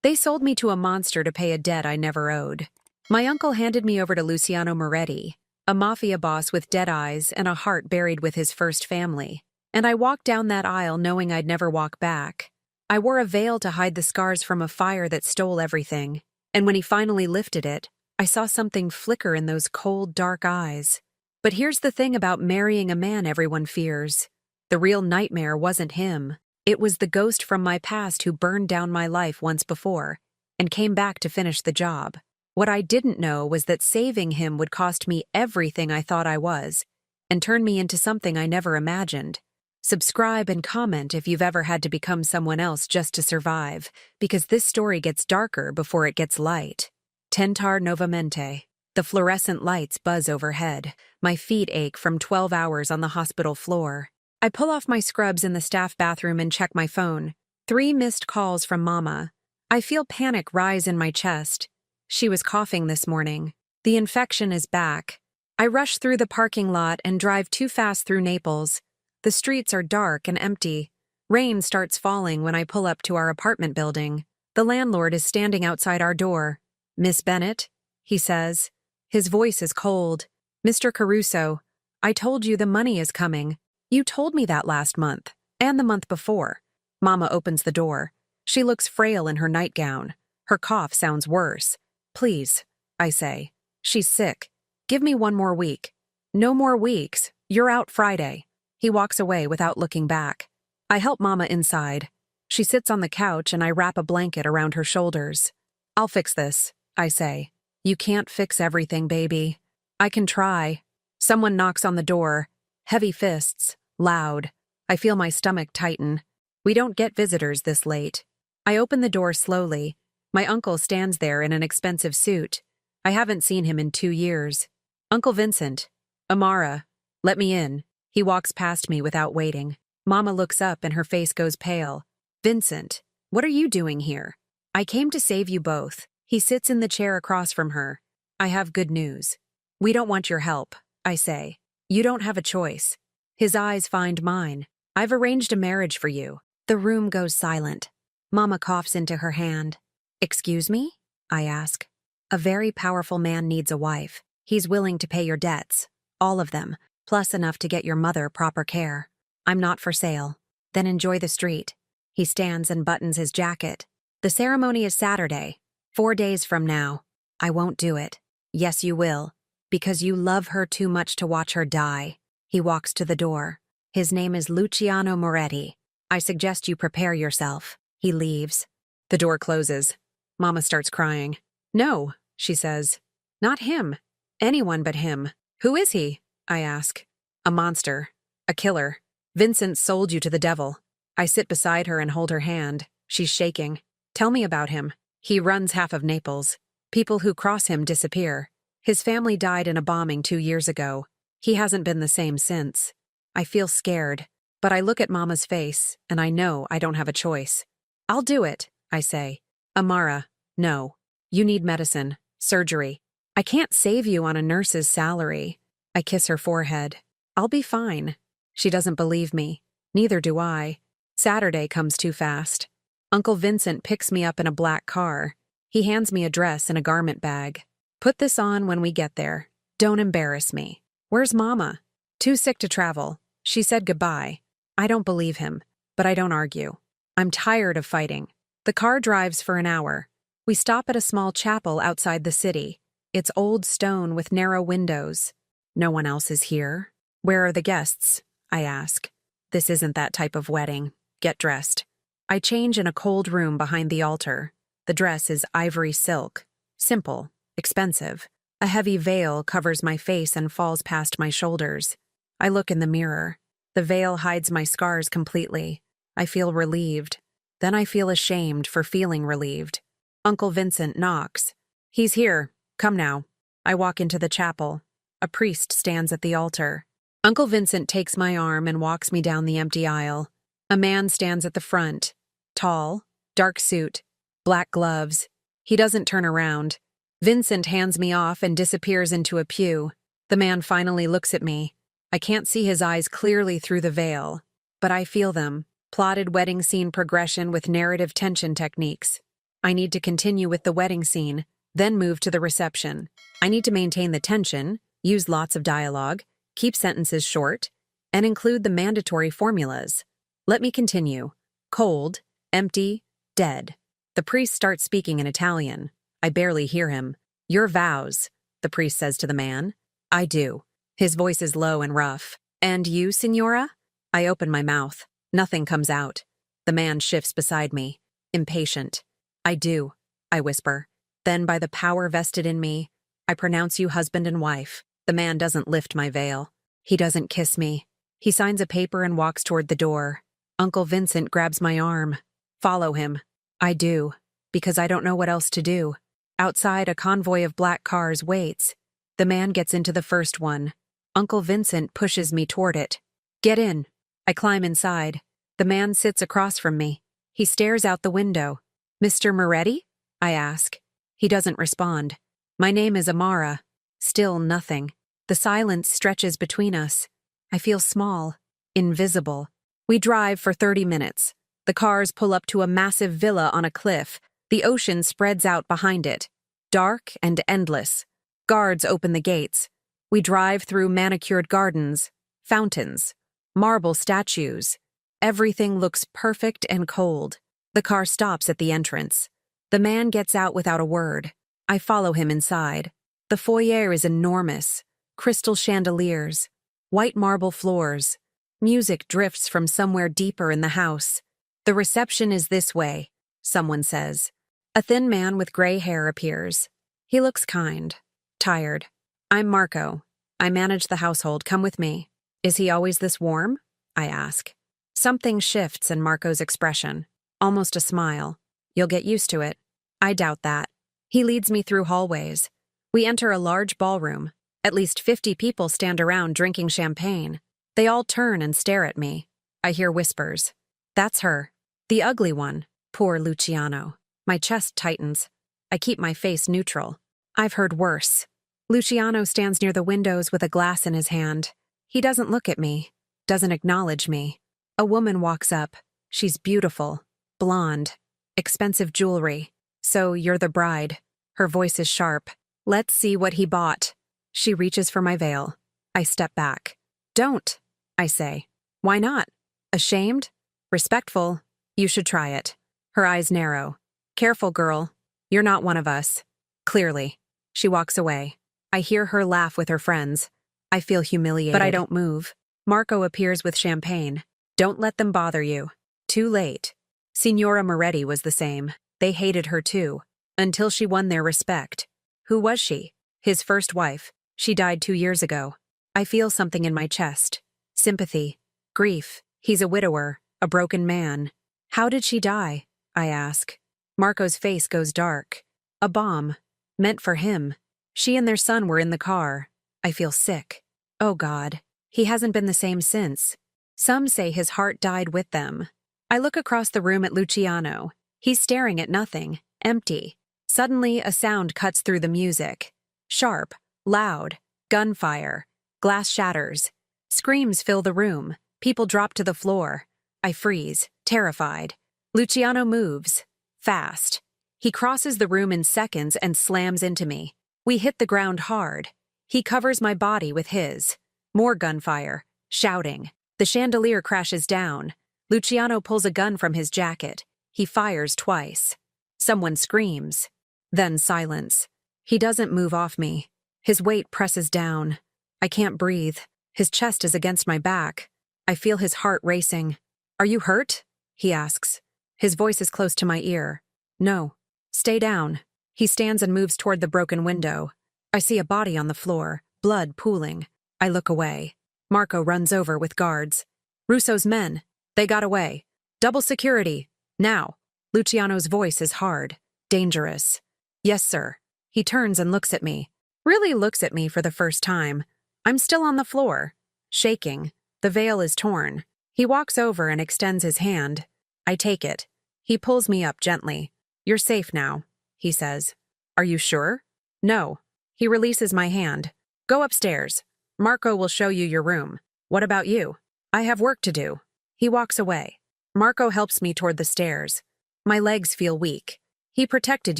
They sold me to a monster to pay a debt I never owed. My uncle handed me over to Luciano Moretti, a mafia boss with dead eyes and a heart buried with his first family. And I walked down that aisle knowing I'd never walk back. I wore a veil to hide the scars from a fire that stole everything. And when he finally lifted it, I saw something flicker in those cold, dark eyes. But here's the thing about marrying a man everyone fears. The real nightmare wasn't him. It was the ghost from my past who burned down my life once before and came back to finish the job. What I didn't know was that saving him would cost me everything I thought I was and turn me into something I never imagined. Subscribe and comment if you've ever had to become someone else just to survive, because this story gets darker before it gets light. Tentar novamente. The fluorescent lights buzz overhead. My feet ache from 12 hours on the hospital floor. I pull off my scrubs in the staff bathroom and check my phone. 3 missed calls from Mama. I feel panic rise in my chest. She was coughing this morning. The infection is back. I rush through the parking lot and drive too fast through Naples. The streets are dark and empty. Rain starts falling when I pull up to our apartment building. The landlord is standing outside our door. "Miss Bennett?" he says. His voice is cold. "Mr. Caruso, I told you the money is coming. You told me that last month, and the month before." Mama opens the door. She looks frail in her nightgown. Her cough sounds worse. "Please," I say. "She's sick. Give me 1 more week." "No more weeks. You're out Friday." He walks away without looking back. I help Mama inside. She sits on the couch and I wrap a blanket around her shoulders. "I'll fix this," I say. "You can't fix everything, baby." "I can try." Someone knocks on the door. Heavy fists. Loud. I feel my stomach tighten. We don't get visitors this late. I open the door slowly. My uncle stands there in an expensive suit. I haven't seen him in 2 years. "Uncle Vincent." "Amara. Let me in." He walks past me without waiting. Mama looks up and her face goes pale. "Vincent, what are you doing here?" "I came to save you both." He sits in the chair across from her. "I have good news." "We don't want your help," I say. "You don't have a choice." His eyes find mine. "I've arranged a marriage for you." The room goes silent. Mama coughs into her hand. "Excuse me?" I ask. "A very powerful man needs a wife. He's willing to pay your debts. All of them. Plus enough to get your mother proper care. I'm not for sale." "Then enjoy the street." He stands and buttons his jacket. "The ceremony is Saturday, 4 days from now." "I won't do it." "Yes, you will. Because you love her too much to watch her die." He walks to the door. "His name is Luciano Moretti. I suggest you prepare yourself." He leaves. The door closes. Mama starts crying. "No," she says. "Not him. Anyone but him." "Who is he?" I ask. "A monster. A killer. Vincent sold you to the devil." I sit beside her and hold her hand. She's shaking. "Tell me about him." "He runs half of Naples. People who cross him disappear. His family died in a bombing 2 years ago. He hasn't been the same since." I feel scared, but I look at Mama's face, and I know I don't have a choice. "I'll do it," I say. "Amara, no. You need medicine, surgery. I can't save you on a nurse's salary." I kiss her forehead. "I'll be fine." She doesn't believe me. Neither do I. Saturday comes too fast. Uncle Vincent picks me up in a black car. He hands me a dress and a garment bag. "Put this on when we get there. Don't embarrass me." "Where's Mama?" "Too sick to travel. She said goodbye." I don't believe him, but I don't argue. I'm tired of fighting. The car drives for an hour. We stop at a small chapel outside the city. It's old stone with narrow windows. No one else is here. "Where are the guests?" I ask. "This isn't that type of wedding. Get dressed." I change in a cold room behind the altar. The dress is ivory silk. Simple. Expensive. A heavy veil covers my face and falls past my shoulders. I look in the mirror. The veil hides my scars completely. I feel relieved. Then I feel ashamed for feeling relieved. Uncle Vincent knocks. "He's here. Come now." I walk into the chapel. A priest stands at the altar. Uncle Vincent takes my arm and walks me down the empty aisle. A man stands at the front. Tall, dark suit, black gloves. He doesn't turn around. Vincent hands me off and disappears into a pew. The man finally looks at me. I can't see his eyes clearly through the veil, but I feel them. Plotted wedding scene progression with narrative tension techniques. I need to continue with the wedding scene, then move to the reception. I need to maintain the tension, use lots of dialogue, keep sentences short, and include the mandatory formulas. Let me continue. Cold, empty, dead. The priest starts speaking in Italian. I barely hear him. Your vows, the priest says to the man. I do. His voice is low and rough. And you, signora? I open my mouth. Nothing comes out. The man shifts beside me, impatient. I do, I whisper. Then by the power vested in me, I pronounce you husband and wife. The man doesn't lift my veil. He doesn't kiss me. He signs a paper and walks toward the door. Uncle Vincent grabs my arm. Follow him. I do, because I don't know what else to do. Outside, a convoy of black cars waits. The man gets into the first one. Uncle Vincent pushes me toward it. Get in. I climb inside. The man sits across from me. He stares out the window. Mr. Moretti? I ask. He doesn't respond. My name is Amara. Still nothing. The silence stretches between us. I feel small, invisible. We drive for 30 minutes. The cars pull up to a massive villa on a cliff. The ocean spreads out behind it. Dark and endless. Guards open the gates. We drive through manicured gardens, fountains, marble statues. Everything looks perfect and cold. The car stops at the entrance. The man gets out without a word. I follow him inside. The foyer is enormous. Crystal chandeliers, white marble floors. Music drifts from somewhere deeper in the house. The reception is this way, someone says. A thin man with gray hair appears. He looks kind, tired. I'm Marco. I manage the household. Come with me. Is he always this warm? I ask. Something shifts in Marco's expression. Almost a smile. You'll get used to it. I doubt that. He leads me through hallways. We enter a large ballroom. At least 50 people stand around drinking champagne. They all turn and stare at me. I hear whispers. That's her. The ugly one. Poor Luciano. My chest tightens. I keep my face neutral. I've heard worse. Luciano stands near the windows with a glass in his hand. He doesn't look at me. Doesn't acknowledge me. A woman walks up. She's beautiful. Blonde. Expensive jewelry. So you're the bride. Her voice is sharp. Let's see what he bought. She reaches for my veil. I step back. Don't, I say. Why not? Ashamed? Respectful? You should try it. Her eyes narrow. Careful, girl. You're not one of us. Clearly. She walks away. I hear her laugh with her friends. I feel humiliated. But I don't move. Marco appears with champagne. Don't let them bother you. Too late. Signora Moretti was the same. They hated her too. Until she won their respect. Who was she? His first wife. She died 2 years ago. I feel something in my chest. Sympathy. Grief. He's a widower. A broken man. How did she die? I ask. Marco's face goes dark. A bomb. Meant for him. She and their son were in the car. I feel sick. Oh God. He hasn't been the same since. Some say his heart died with them. I look across the room at Luciano. He's staring at nothing. Empty. Suddenly, a sound cuts through the music. Sharp. Loud. Gunfire. Glass shatters. Screams fill the room. People drop to the floor. I freeze, terrified. Luciano moves. Fast. He crosses the room in seconds and slams into me. We hit the ground hard. He covers my body with his. More gunfire. Shouting. The chandelier crashes down. Luciano pulls a gun from his jacket. He fires twice. Someone screams. Then silence. He doesn't move off me. His weight presses down. I can't breathe. His chest is against my back. I feel his heart racing. Are you hurt? He asks. His voice is close to my ear. No. Stay down. He stands and moves toward the broken window. I see a body on the floor, blood pooling. I look away. Marco runs over with guards. Russo's men. They got away. Double security. Now. Luciano's voice is hard. Dangerous. Yes, sir. He turns and looks at me. Really looks at me for the first time. I'm still on the floor. Shaking. The veil is torn. He walks over and extends his hand. I take it. He pulls me up gently. You're safe now, he says. Are you sure? No. He releases my hand. Go upstairs. Marco will show you your room. What about you? I have work to do. He walks away. Marco helps me toward the stairs. My legs feel weak. He protected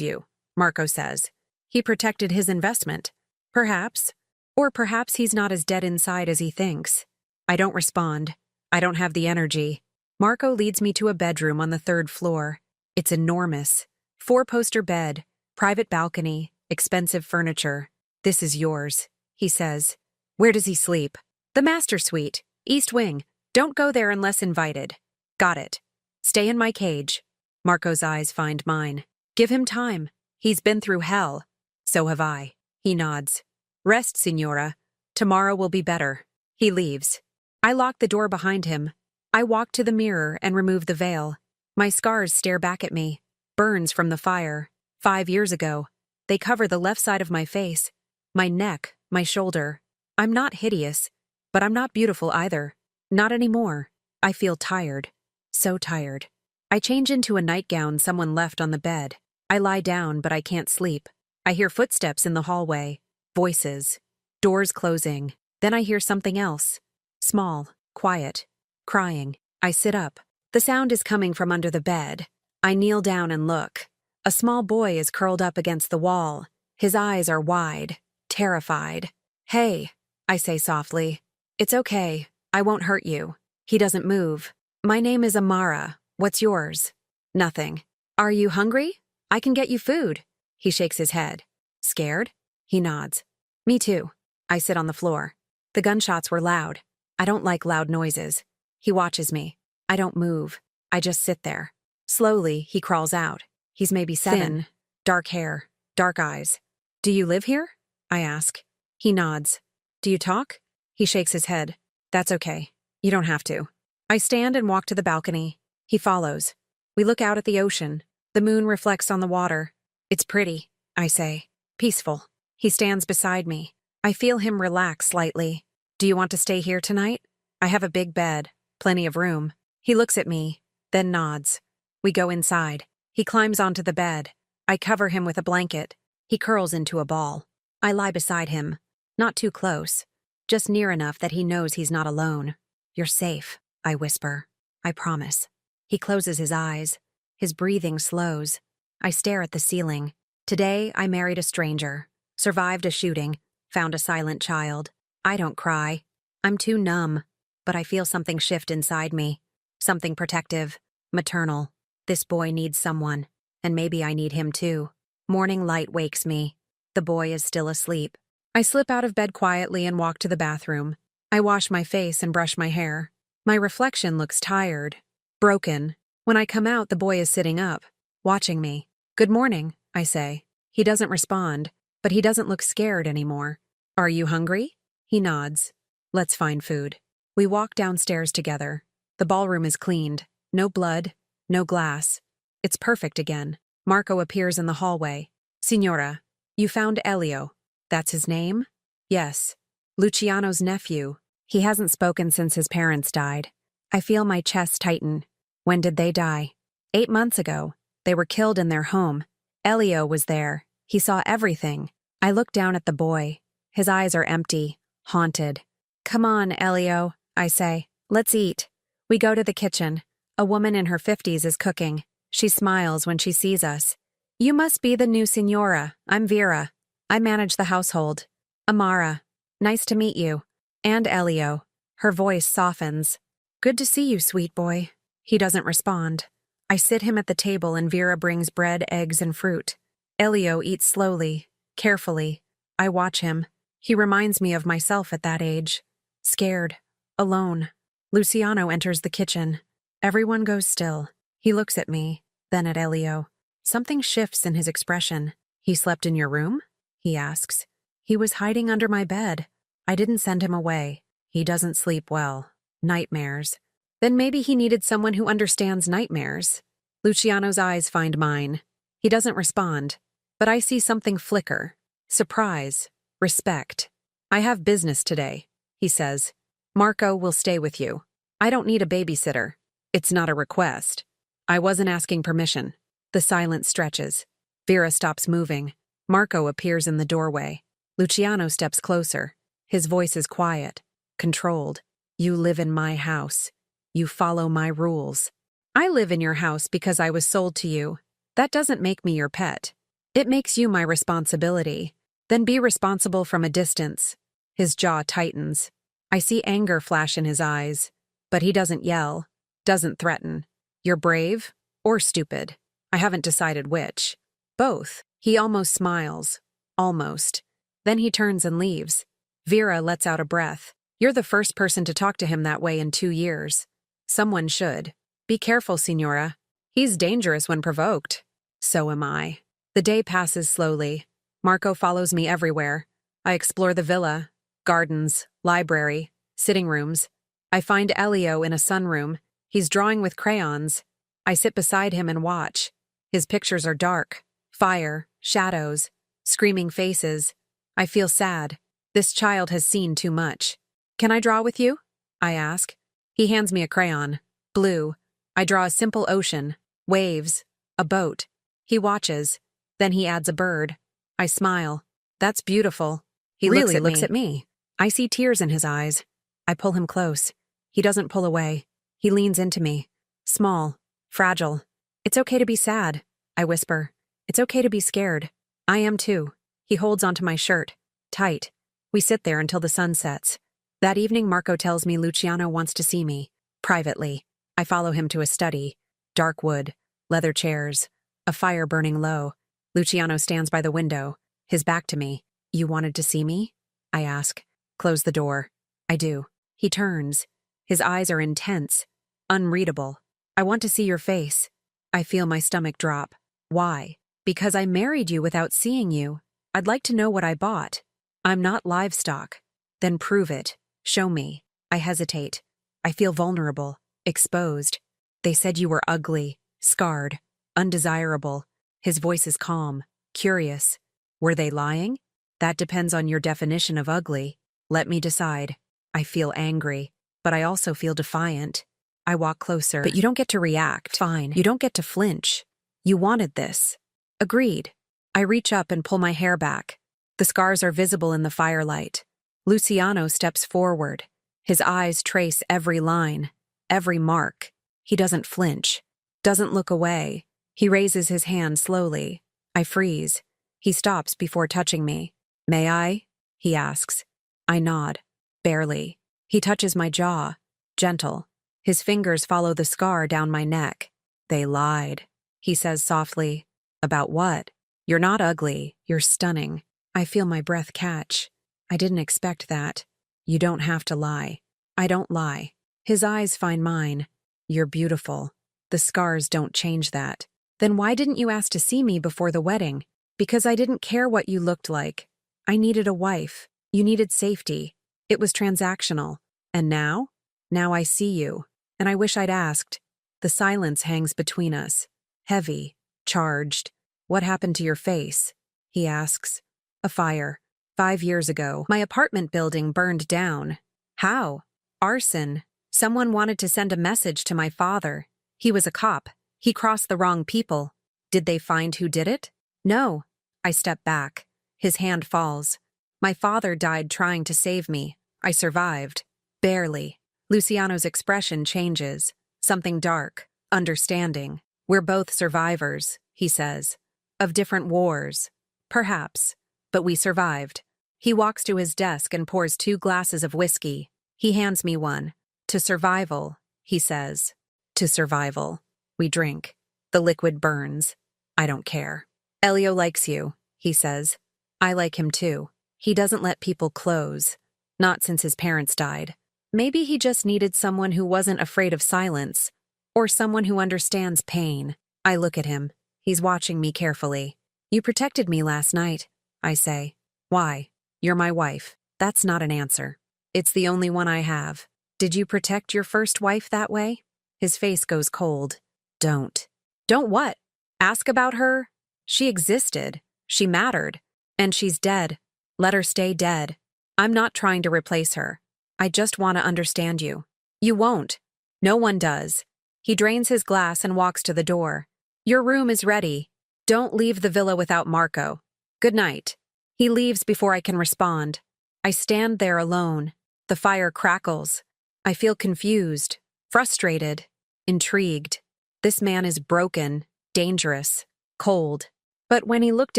you, Marco says. He protected his investment. Perhaps. Or perhaps he's not as dead inside as he thinks. I don't respond. I don't have the energy. Marco leads me to a bedroom on the 3rd floor. It's enormous. 4-poster bed, private balcony, expensive furniture. This is yours, he says. Where does he sleep? The master suite, East Wing. Don't go there unless invited. Got it. Stay in my cage. Marco's eyes find mine. Give him time. He's been through hell. So have I. He nods. Rest, Signora. Tomorrow will be better. He leaves. I lock the door behind him. I walk to the mirror and remove the veil. My scars stare back at me. Burns from the fire. 5 years ago. They cover the left side of my face. My neck, my shoulder. I'm not hideous, but I'm not beautiful either. Not anymore. I feel tired. So tired. I change into a nightgown someone left on the bed. I lie down, but I can't sleep. I hear footsteps in the hallway. Voices. Doors closing. Then I hear something else. Small, quiet, crying. I sit up. The sound is coming from under the bed. I kneel down and look. A small boy is curled up against the wall. His eyes are wide, terrified. Hey, I say softly. It's okay. I won't hurt you. He doesn't move. My name is Amara. What's yours? Nothing. Are you hungry? I can get you food. He shakes his head. Scared? He nods. Me too. I sit on the floor. The gunshots were loud. I don't like loud noises. He watches me. I don't move. I just sit there. Slowly, he crawls out. He's maybe 7. Thin, dark hair, dark eyes. Do you live here? I ask. He nods. Do you talk? He shakes his head. That's okay. You don't have to. I stand and walk to the balcony. He follows. We look out at the ocean. The moon reflects on the water. It's pretty, I say. Peaceful. He stands beside me. I feel him relax slightly. Do you want to stay here tonight? I have a big bed, plenty of room. He looks at me, then nods. We go inside. He climbs onto the bed. I cover him with a blanket. He curls into a ball. I lie beside him. Not too close. Just near enough that he knows he's not alone. You're safe, I whisper. I promise. He closes his eyes. His breathing slows. I stare at the ceiling. Today, I married a stranger. Survived a shooting. Found a silent child. I don't cry. I'm too numb. But I feel something shift inside me. Something protective. Maternal. This boy needs someone. And maybe I need him too. Morning light wakes me. The boy is still asleep. I slip out of bed quietly and walk to the bathroom. I wash my face and brush my hair. My reflection looks tired. Broken. When I come out, the boy is sitting up, watching me. Good morning, I say. He doesn't respond, but he doesn't look scared anymore. Are you hungry? He nods. Let's find food. We walk downstairs together. The ballroom is cleaned. No blood, no glass. It's perfect again. Marco appears in the hallway. Signora, you found Elio. That's his name? Yes. Luciano's nephew. He hasn't spoken since his parents died. I feel my chest tighten. When did they die? 8 months ago. They were killed in their home. Elio was there. He saw everything. I look down at the boy. His eyes are empty, haunted. Come on, Elio, I say. Let's eat. We go to the kitchen. A woman in her 50s is cooking. She smiles when she sees us. You must be the new Signora. I'm Vera. I manage the household. Amara. Nice to meet you. And Elio. Her voice softens. Good to see you, sweet boy. He doesn't respond. I sit him at the table and Vera brings bread, eggs, and fruit. Elio eats slowly, carefully. I watch him. He reminds me of myself at that age. Scared. Alone. Luciano enters the kitchen. Everyone goes still. He looks at me, then at Elio. Something shifts in his expression. He slept in your room? He asks. He was hiding under my bed. I didn't send him away. He doesn't sleep well. Nightmares. Then maybe he needed someone who understands nightmares. Luciano's eyes find mine. He doesn't respond, but I see something flicker. Surprise. Respect. I have business today, he says. Marco will stay with you. I don't need a babysitter. It's not a request. I wasn't asking permission. The silence stretches. Vera stops moving. Marco appears in the doorway. Luciano steps closer. His voice is quiet, controlled. You live in my house. You follow my rules. I live in your house because I was sold to you. That doesn't make me your pet. It makes you my responsibility. Then be responsible from a distance. His jaw tightens. I see anger flash in his eyes. But he doesn't yell, doesn't threaten. You're brave or stupid. I haven't decided which. Both. He almost smiles. Almost. Then he turns and leaves. Vera lets out a breath. You're the first person to talk to him that way in 2 years. Someone should. Be careful, Signora. He's dangerous when provoked. So am I. The day passes slowly. Marco follows me everywhere. I explore the villa, gardens, library, sitting rooms. I find Elio in a sunroom. He's drawing with crayons. I sit beside him and watch. His pictures are dark. Fire, shadows, screaming faces. I feel sad. This child has seen too much. Can I draw with you? I ask. He hands me a crayon. Blue. I draw a simple ocean, waves, a boat. He watches. Then he adds a bird. I smile. That's beautiful. He really looks at me. I see tears in his eyes. I pull him close. He doesn't pull away. He leans into me. Small, fragile. It's okay to be sad, I whisper. It's okay to be scared. I am too. He holds onto my shirt. Tight. We sit there until the sun sets. That evening, Marco tells me Luciano wants to see me. Privately. I follow him to a study. Dark wood. Leather chairs. A fire burning low. Luciano stands by the window. His back to me. You wanted to see me? I ask. Close the door. I do. He turns. His eyes are intense. Unreadable. I want to see your face. I feel my stomach drop. Why? Because I married you without seeing you. I'd like to know what I bought. I'm not livestock. Then prove it. Show me. I hesitate. I feel vulnerable. Exposed. They said you were ugly, scarred, undesirable. His voice is calm, curious. Were they lying? That depends on your definition of ugly. Let me decide. I feel angry, but I also feel defiant. I walk closer. But you don't get to react. Fine. You don't get to flinch. You wanted this. Agreed. I reach up and pull my hair back. The scars are visible in the firelight. Luciano steps forward. His eyes trace every line, every mark. He doesn't flinch, doesn't look away. He raises his hand slowly. I freeze. He stops before touching me. May I? He asks. I nod. Barely. He touches my jaw. Gentle. His fingers follow the scar down my neck. They lied. He says softly. About what? You're not ugly. You're stunning. I feel my breath catch. I didn't expect that. You don't have to lie. I don't lie. His eyes find mine. You're beautiful. The scars don't change that. Then why didn't you ask to see me before the wedding? Because I didn't care what you looked like. I needed a wife. You needed safety. It was transactional. And now? Now I see you. And I wish I'd asked. The silence hangs between us. Heavy. Charged. What happened to your face? He asks. A fire. 5 years ago, my apartment building burned down. How? Arson. Someone wanted to send a message to my father. He was a cop. He crossed the wrong people. Did they find who did it? No. I step back. His hand falls. My father died trying to save me. I survived. Barely. Luciano's expression changes. Something dark. Understanding. We're both survivors, he says. Of different wars. Perhaps. But we survived. He walks to his desk and pours 2 glasses of whiskey. He hands me one. To survival, he says. To survival. We drink. The liquid burns. I don't care. Elio likes you, he says. I like him too. He doesn't let people close. Not since his parents died. Maybe he just needed someone who wasn't afraid of silence. Or someone who understands pain. I look at him. He's watching me carefully. You protected me last night, I say. Why? You're my wife. That's not an answer. It's the only one I have. Did you protect your first wife that way? His face goes cold. Don't. Don't what? Ask about her? She existed. She mattered. And she's dead. Let her stay dead. I'm not trying to replace her. I just want to understand you. You won't. No one does. He drains his glass and walks to the door. Your room is ready. Don't leave the villa without Marco. Good night. He leaves before I can respond. I stand there alone. The fire crackles. I feel confused, frustrated, intrigued. This man is broken, dangerous. cold. But when he looked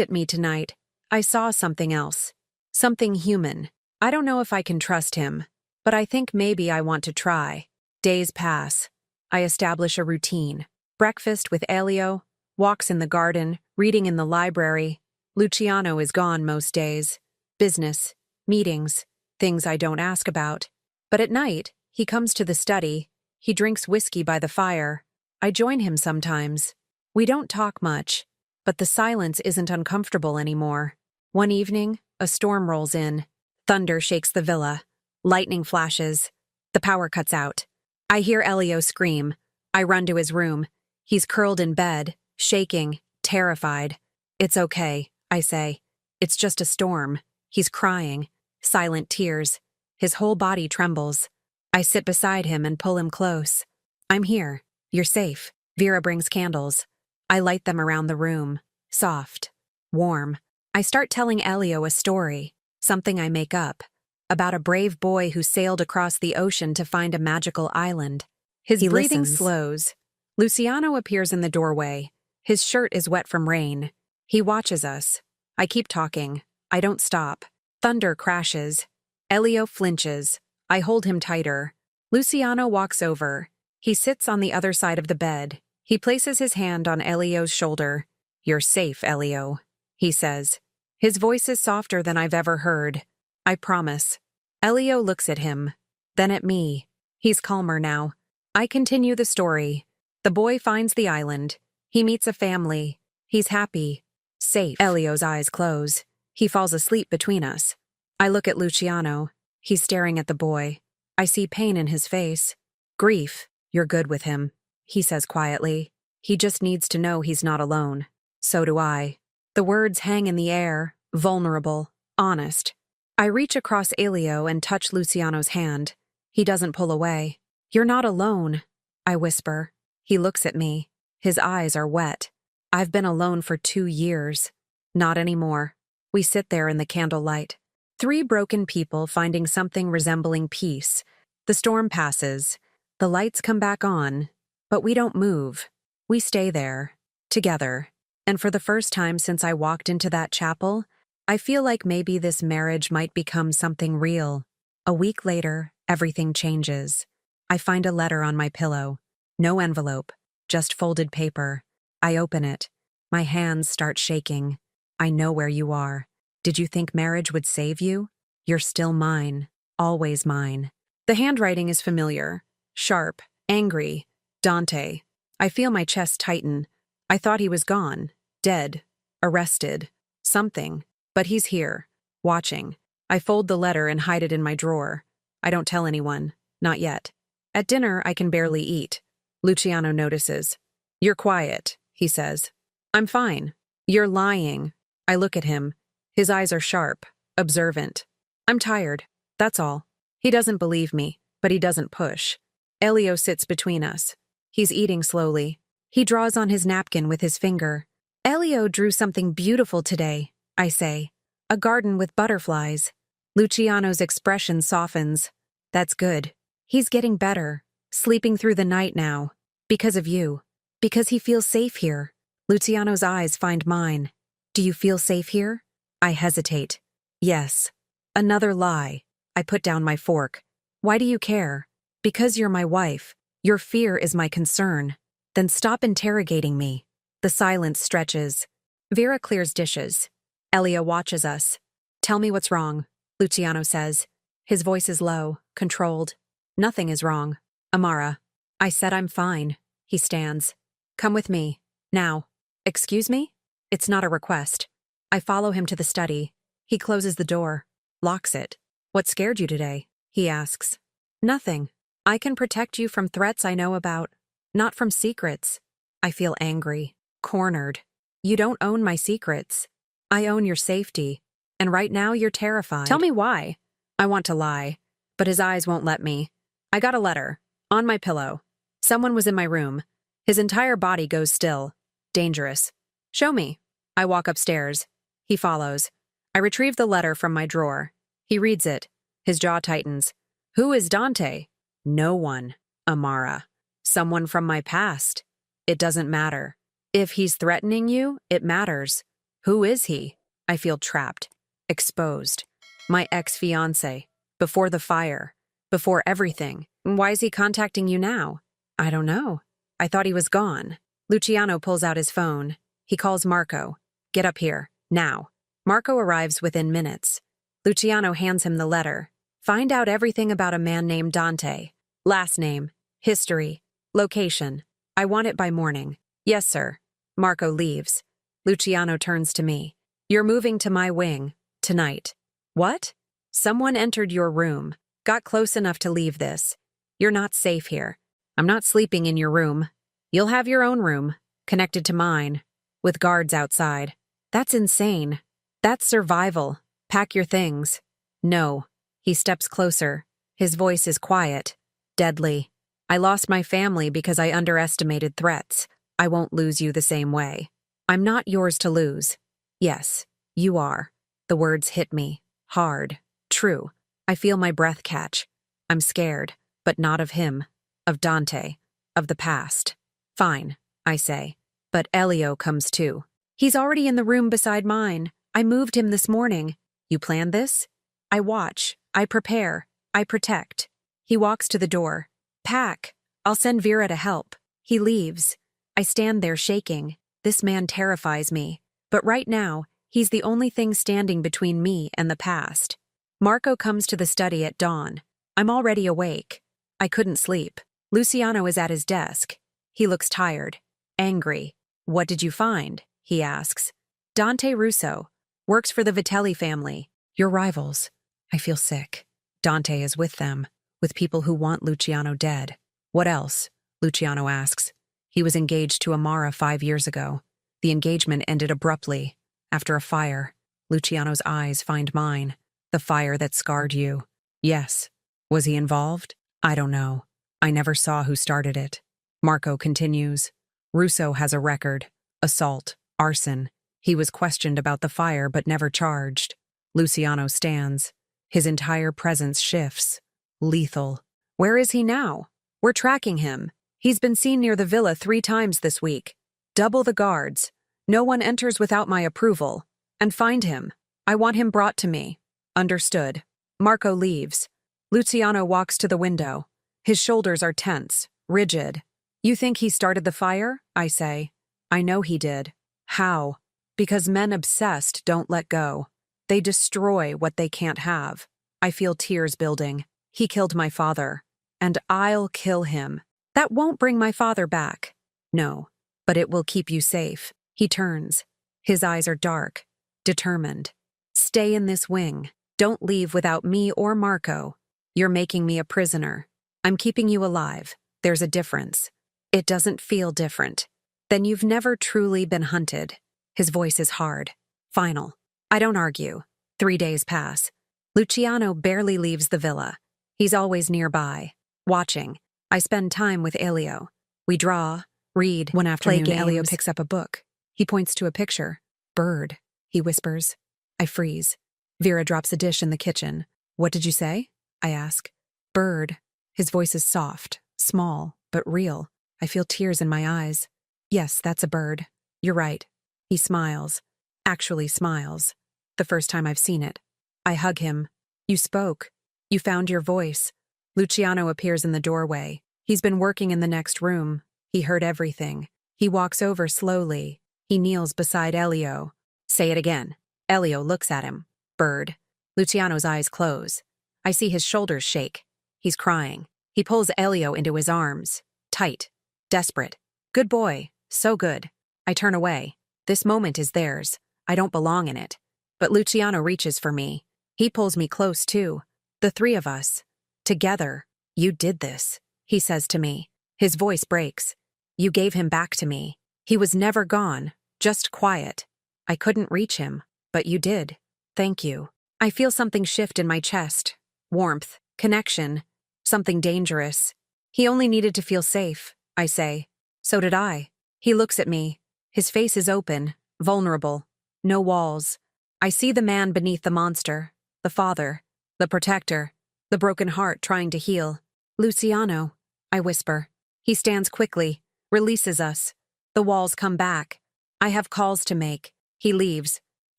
at me tonight, I saw something else. Something human. I don't know if I can trust him, but I think maybe I want to try. Days pass. I establish a routine. Breakfast with Elio, walks in the garden, reading in the library. Luciano is gone most days. Business, meetings, things I don't ask about. But at night, he comes to the study. He drinks whiskey by the fire. I join him sometimes. We don't talk much, but the silence isn't uncomfortable anymore. One evening, a storm rolls in. Thunder shakes the villa. Lightning flashes. The power cuts out. I hear Elio scream. I run to his room. He's curled in bed, shaking, terrified. It's okay, I say. It's just a storm. He's crying. Silent tears. His whole body trembles. I sit beside him and pull him close. I'm here. You're safe. Vera brings candles. I light them around the room. Soft. Warm. I start telling Elio a story, something I make up, about a brave boy who sailed across the ocean to find a magical island. His breathing slows. Luciano appears in the doorway. His shirt is wet from rain. He watches us. I keep talking. I don't stop. Thunder crashes. Elio flinches. I hold him tighter. Luciano walks over. He sits on the other side of the bed. He places his hand on Elio's shoulder. You're safe, Elio, he says. His voice is softer than I've ever heard. I promise. Elio looks at him, then at me. He's calmer now. I continue the story. The boy finds the island. He meets a family. He's happy. Safe. Elio's eyes close. He falls asleep between us. I look at Luciano. He's staring at the boy. I see pain in his face. Grief. You're good with him, he says quietly. He just needs to know he's not alone. So do I. The words hang in the air, vulnerable, honest. I reach across Elio and touch Luciano's hand. He doesn't pull away. You're not alone, I whisper. He looks at me. His eyes are wet. I've been alone for 2 years. Not anymore. We sit there in the candlelight. 3 broken people finding something resembling peace. The storm passes. The lights come back on. But we don't move. We stay there, together. And for the first time since I walked into that chapel, I feel like maybe this marriage might become something real. A week later, everything changes. I find a letter on my pillow. No envelope, just folded paper. I open it. My hands start shaking. I know where you are. Did you think marriage would save you? You're still mine, always mine. The handwriting is familiar, sharp, angry. Dante. I feel my chest tighten. I thought he was gone, dead, arrested, something. But he's here, watching. I fold the letter and hide it in my drawer. I don't tell anyone, not yet. At dinner, I can barely eat. Luciano notices. You're quiet, he says. I'm fine. You're lying. I look at him. His eyes are sharp, observant. I'm tired, that's all. He doesn't believe me, but he doesn't push. Elio sits between us. He's eating slowly. He draws on his napkin with his finger. Elio drew something beautiful today, I say. A garden with butterflies. Luciano's expression softens. That's good. He's getting better, sleeping through the night now. Because of you. Because he feels safe here. Luciano's eyes find mine. Do you feel safe here? I hesitate. Yes. Another lie. I put down my fork. Why do you care? Because you're my wife. Your fear is my concern. Then stop interrogating me. The silence stretches. Vera clears dishes. Elio watches us. Tell me what's wrong, Luciano says. His voice is low, controlled. Nothing is wrong. Amara. I said I'm fine. He stands. Come with me. Now. Excuse me? It's not a request. I follow him to the study. He closes the door. Locks it. What scared you today? He asks. Nothing. I can protect you from threats I know about. Not from secrets. I feel angry. Cornered. You don't own my secrets. I own your safety. And right now you're terrified. Tell me why. I want to lie. But his eyes won't let me. I got a letter. On my pillow. Someone was in my room. His entire body goes still. Dangerous. Show me. I walk upstairs. He follows. I retrieve the letter from my drawer. He reads it. His jaw tightens. Who is Dante? No one. Amara. Someone from my past. It doesn't matter. If he's threatening you, it matters. Who is he? I feel trapped, exposed. My ex-fiancé. Before the fire. Before everything. Why is he contacting you now? I don't know. I thought he was gone. Luciano pulls out his phone. He calls Marco. Get up here, now. Marco arrives within minutes. Luciano hands him the letter. Find out everything about a man named Dante. Last name, history, location. I want it by morning. Yes, sir. Marco leaves. Luciano turns to me. You're moving to my wing, tonight. What? Someone entered your room, got close enough to leave this. You're not safe here. I'm not sleeping in your room. You'll have your own room, connected to mine, with guards outside. That's insane. That's survival. Pack your things. No. He steps closer. His voice is quiet, deadly. I lost my family because I underestimated threats. I won't lose you the same way. I'm not yours to lose. Yes, you are. The words hit me. Hard. True. I feel my breath catch. I'm scared, but not of him. Of Dante. Of the past. Fine, I say. But Elio comes too. He's already in the room beside mine. I moved him this morning. You planned this? I watch. I prepare. I protect. He walks to the door. Pack. I'll send Vera to help. He leaves. I stand there shaking. This man terrifies me. But right now, he's the only thing standing between me and the past. Marco comes to the study at dawn. I'm already awake. I couldn't sleep. Luciano is at his desk. He looks tired. Angry. What did you find? He asks. Dante Russo. Works for the Vitelli family. Your rivals. I feel sick. Dante is with them. With people who want Luciano dead. What else? Luciano asks. He was engaged to Amara 5 years ago. The engagement ended abruptly. After a fire. Luciano's eyes find mine. The fire that scarred you. Yes. Was he involved? I don't know. I never saw who started it. Marco continues. Russo has a record. Assault. Arson. He was questioned about the fire but never charged. Luciano stands. His entire presence shifts. Lethal. Where is he now? We're tracking him. He's been seen near the villa 3 times this week. Double the guards. No one enters without my approval. And find him. I want him brought to me. Understood. Marco leaves. Luciano walks to the window. His shoulders are tense, rigid. You think he started the fire? I say. I know he did. How? Because men obsessed don't let go. They destroy what they can't have. I feel tears building. He killed my father. And I'll kill him. That won't bring my father back. No, but it will keep you safe. He turns. His eyes are dark, determined. Stay in this wing. Don't leave without me or Marco. You're making me a prisoner. I'm keeping you alive. There's a difference. It doesn't feel different. Then you've never truly been hunted. His voice is hard. Final. I don't argue. 3 days pass. Luciano barely leaves the villa. He's always nearby, watching. I spend time with Elio. We draw, read. One afternoon, play games. Elio picks up a book. He points to a picture. Bird, he whispers. I freeze. Vera drops a dish in the kitchen. What did you say? I ask. Bird. His voice is soft, small, but real. I feel tears in my eyes. Yes, that's a bird. You're right. He smiles. Actually smiles. The first time I've seen it. I hug him. You spoke. You found your voice. Luciano appears in the doorway. He's been working in the next room. He heard everything. He walks over slowly. He kneels beside Elio. Say it again. Elio looks at him. Bird. Luciano's eyes close. I see his shoulders shake. He's crying. He pulls Elio into his arms. Tight. Desperate. Good boy. So good. I turn away. This moment is theirs. I don't belong in it. But Luciano reaches for me. He pulls me close too. The 3 of us. Together. You did this, he says to me. His voice breaks. You gave him back to me. He was never gone, just quiet. I couldn't reach him, but you did. Thank you. I feel something shift in my chest. Warmth, connection, something dangerous. He only needed to feel safe, I say. So did I. He looks at me. His face is open, vulnerable. No walls. I see the man beneath the monster, the father, the protector, the broken heart trying to heal. Luciano, I whisper. He stands quickly, releases us. The walls come back. I have calls to make. He leaves.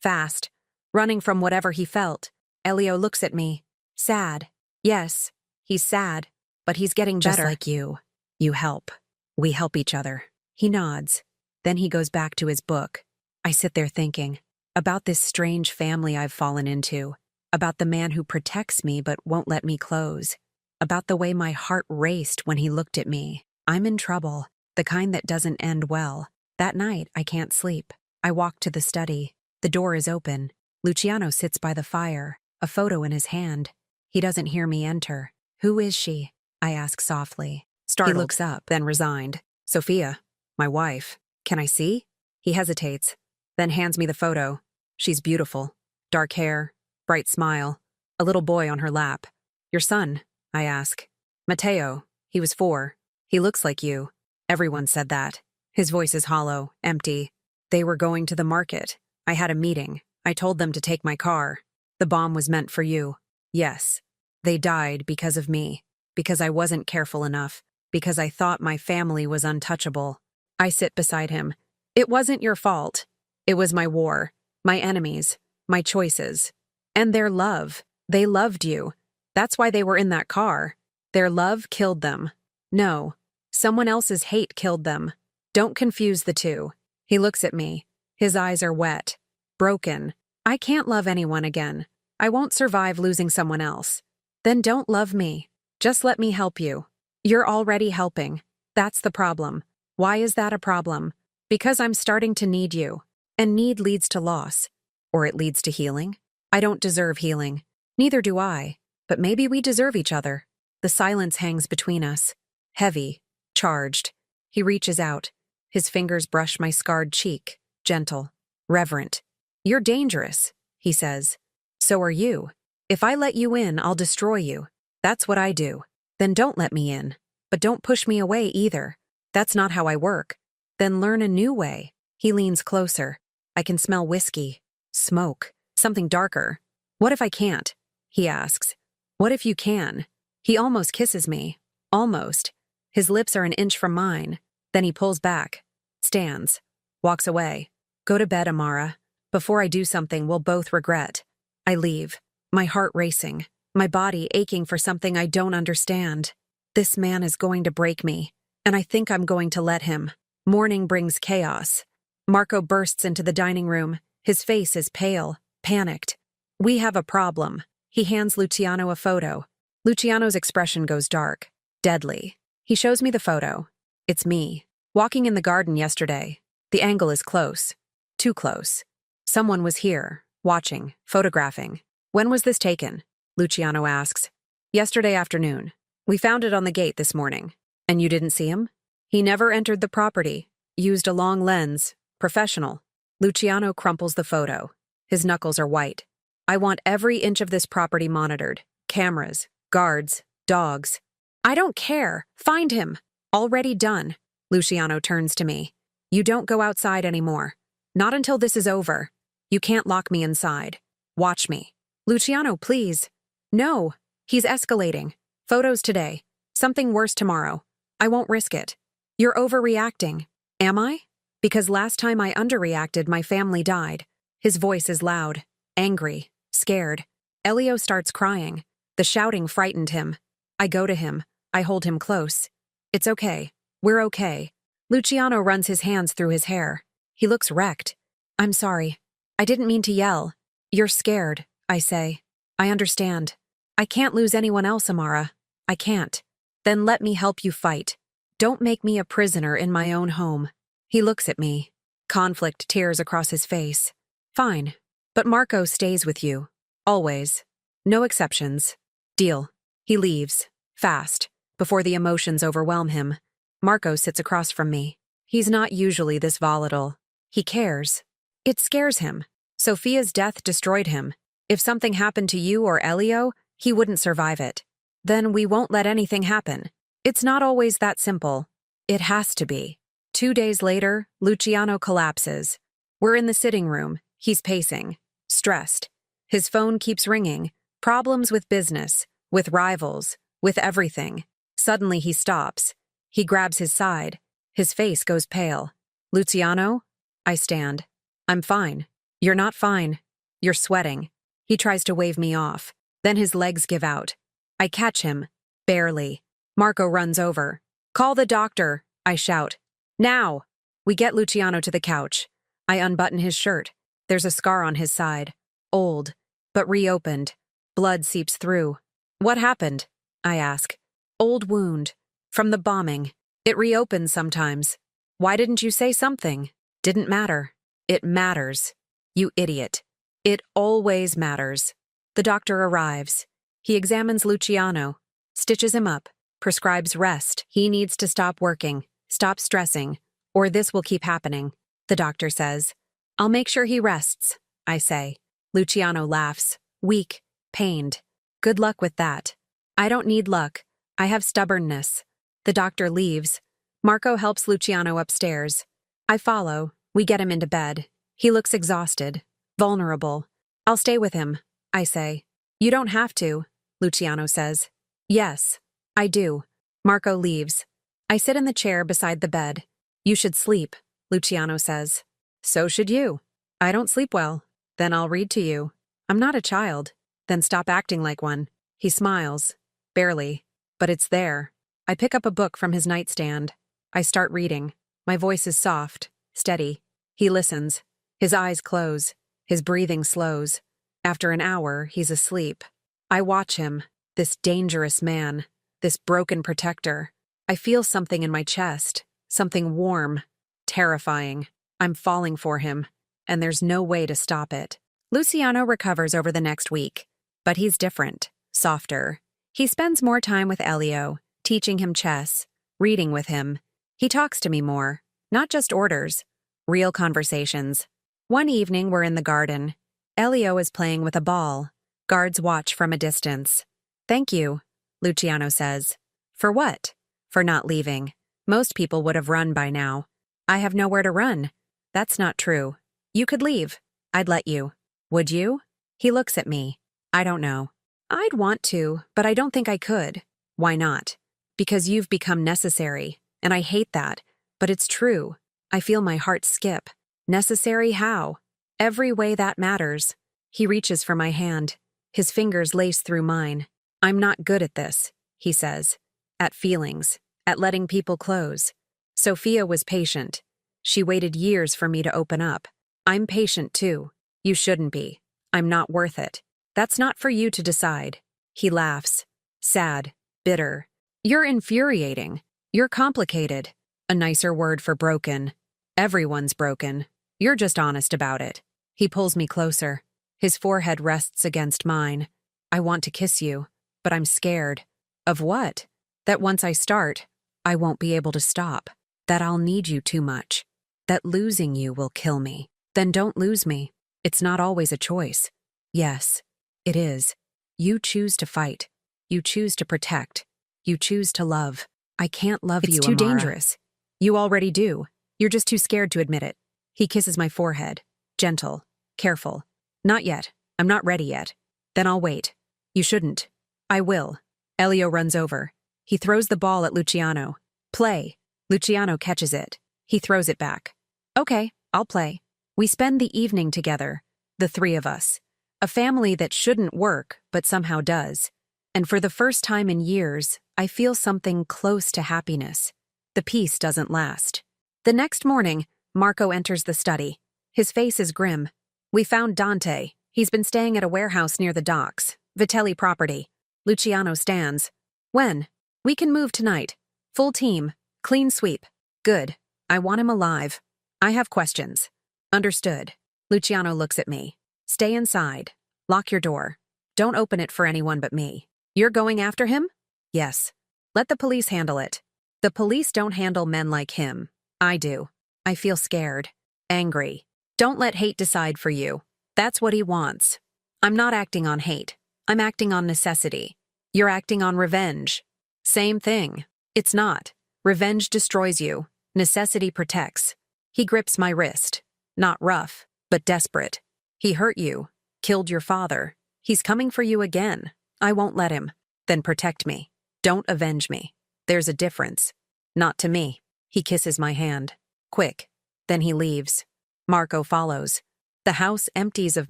Fast. Running from whatever he felt. Elio looks at me. Sad. Yes, he's sad, but he's getting better. Just like you. You help. We help each other. He nods. Then he goes back to his book. I sit there thinking about this strange family I've fallen into, about the man who protects me but won't let me close, about the way my heart raced when he looked at me. I'm in trouble, the kind that doesn't end well. That night, I can't sleep. I walk to the study. The door is open. Luciano sits by the fire, a photo in his hand. He doesn't hear me enter. Who is she? I ask softly. Startled. He looks up, then resigned. Sophia, my wife. Can I see? He hesitates, then hands me the photo. She's beautiful. Dark hair, bright smile, a little boy on her lap. Your son? I ask. Matteo. He was 4. He looks like you. Everyone said that. His voice is hollow, empty. They were going to the market. I had a meeting. I told them to take my car. The bomb was meant for you. Yes. They died because of me. Because I wasn't careful enough. Because I thought my family was untouchable. I sit beside him. It wasn't your fault. It was my war. My enemies. My choices. And their love. They loved you. That's why they were in that car. Their love killed them. No. Someone else's hate killed them. Don't confuse the two. He looks at me. His eyes are wet. Broken. I can't love anyone again. I won't survive losing someone else. Then don't love me. Just let me help you. You're already helping. That's the problem. Why is that a problem? Because I'm starting to need you. And need leads to loss. Or it leads to healing. I don't deserve healing. Neither do I. But maybe we deserve each other. The silence hangs between us. Heavy. Charged. He reaches out. His fingers brush my scarred cheek. Gentle. Reverent. You're dangerous, he says. So are you. If I let you in, I'll destroy you. That's what I do. Then don't let me in. But don't push me away either. That's not how I work. Then learn a new way. He leans closer. I can smell whiskey. Smoke. Something darker. What if I can't? He asks. What if you can? He almost kisses me. Almost. His lips are an inch from mine. Then he pulls back. Stands. Walks away. Go to bed, Amara. Before I do something we'll both regret. I leave. My heart racing. My body aching for something I don't understand. This man is going to break me. And I think I'm going to let him. Morning brings chaos. Marco bursts into the dining room. His face is pale, panicked. We have a problem. He hands Luciano a photo. Luciano's expression goes dark, deadly. He shows me the photo. It's me, walking in the garden yesterday. The angle is close. Too close. Someone was here, watching, photographing. When was this taken? Luciano asks. Yesterday afternoon. We found it on the gate this morning. And you didn't see him? He never entered the property. Used a long lens. Professional. Luciano crumples the photo. His knuckles are white. I want every inch of this property monitored. Cameras, guards, dogs. I don't care. Find him. Already done. Luciano turns to me. You don't go outside anymore. Not until this is over. You can't lock me inside. Watch me. Luciano, please. No. He's escalating. Photos today. Something worse tomorrow. I won't risk it. You're overreacting. Am I? Because last time I underreacted, my family died. His voice is loud, angry, scared. Elio starts crying. The shouting frightened him. I go to him. I hold him close. It's okay. We're okay. Luciano runs his hands through his hair. He looks wrecked. I'm sorry. I didn't mean to yell. You're scared, I say. I understand. I can't lose anyone else, Amara. I can't. Then let me help you fight. Don't make me a prisoner in my own home. He looks at me. Conflict tears across his face. Fine. But Marco stays with you. Always. No exceptions. Deal. He leaves. Fast. Before the emotions overwhelm him. Marco sits across from me. He's not usually this volatile. He cares. It scares him. Sophia's death destroyed him. If something happened to you or Elio, he wouldn't survive it. Then we won't let anything happen. It's not always that simple. It has to be. 2 days later, Luciano collapses. We're in the sitting room. He's pacing. Stressed. His phone keeps ringing. Problems with business, with rivals, with everything. Suddenly he stops. He grabs his side. His face goes pale. Luciano? I stand. I'm fine. You're not fine. You're sweating. He tries to wave me off. Then his legs give out. I catch him. Barely. Marco runs over. Call the doctor, I shout. Now! We get Luciano to the couch. I unbutton his shirt. There's a scar on his side. Old, but reopened. Blood seeps through. What happened? I ask. Old wound. From the bombing. It reopens sometimes. Why didn't you say something? Didn't matter. It matters. You idiot. It always matters. The doctor arrives. He examines Luciano, stitches him up, prescribes rest. He needs to stop working, stop stressing, or this will keep happening, the doctor says. I'll make sure he rests, I say. Luciano laughs, weak, pained. Good luck with that. I don't need luck. I have stubbornness. The doctor leaves. Marco helps Luciano upstairs. I follow. We get him into bed. He looks exhausted, vulnerable. I'll stay with him, I say. You don't have to, Luciano says. Yes, I do. Marco leaves. I sit in the chair beside the bed. You should sleep, Luciano says. So should you. I don't sleep well. Then I'll read to you. I'm not a child. Then stop acting like one. He smiles. Barely. But it's there. I pick up a book from his nightstand. I start reading. My voice is soft, steady. He listens. His eyes close. His breathing slows. After an hour, he's asleep. I watch him, this dangerous man, this broken protector. I feel something in my chest, something warm, terrifying. I'm falling for him, and there's no way to stop it. Luciano recovers over the next week, but he's different, softer. He spends more time with Elio, teaching him chess, reading with him. He talks to me more, not just orders, real conversations. One evening we're in the garden. Elio is playing with a ball. Guards watch from a distance. Thank you, Luciano says. For what? For not leaving. Most people would have run by now. I have nowhere to run. That's not true. You could leave. I'd let you. Would you? He looks at me. I don't know. I'd want to, but I don't think I could. Why not? Because you've become necessary, and I hate that, but it's true. I feel my heart skip. Necessary how? Every way that matters. He reaches for my hand. His fingers lace through mine. I'm not good at this, he says. At feelings. At letting people close. Sophia was patient. She waited years for me to open up. I'm patient too. You shouldn't be. I'm not worth it. That's not for you to decide. He laughs. Sad. Bitter. You're infuriating. You're complicated. A nicer word for broken. Everyone's broken. You're just honest about it. He pulls me closer. His forehead rests against mine. I want to kiss you, but I'm scared. Of what? That once I start, I won't be able to stop. That I'll need you too much. That losing you will kill me. Then don't lose me. It's not always a choice. Yes, it is. You choose to fight. You choose to protect. You choose to love. I can't love you, Amara. It's too dangerous. You already do. You're just too scared to admit it. He kisses my forehead. Gentle. Careful. Not yet. I'm not ready yet. Then I'll wait. You shouldn't. I will. Elio runs over. He throws the ball at Luciano. Play. Luciano catches it. He throws it back. Okay, I'll play. We spend the evening together, the three of us. A family that shouldn't work, but somehow does. And for the first time in years, I feel something close to happiness. The peace doesn't last. The next morning, Marco enters the study. His face is grim. We found Dante. He's been staying at a warehouse near the docks. Vitelli property. Luciano stands. When? We can move tonight. Full team. Clean sweep. Good. I want him alive. I have questions. Understood. Luciano looks at me. Stay inside. Lock your door. Don't open it for anyone but me. You're going after him? Yes. Let the police handle it. The police don't handle men like him. I do. I feel scared. Angry. Don't let hate decide for you. That's what he wants. I'm not acting on hate. I'm acting on necessity. You're acting on revenge. Same thing. It's not. Revenge destroys you. Necessity protects. He grips my wrist. Not rough, but desperate. He hurt you. Killed your father. He's coming for you again. I won't let him. Then protect me. Don't avenge me. There's a difference. Not to me. He kisses my hand. Quick. Then he leaves. Marco follows. The house empties of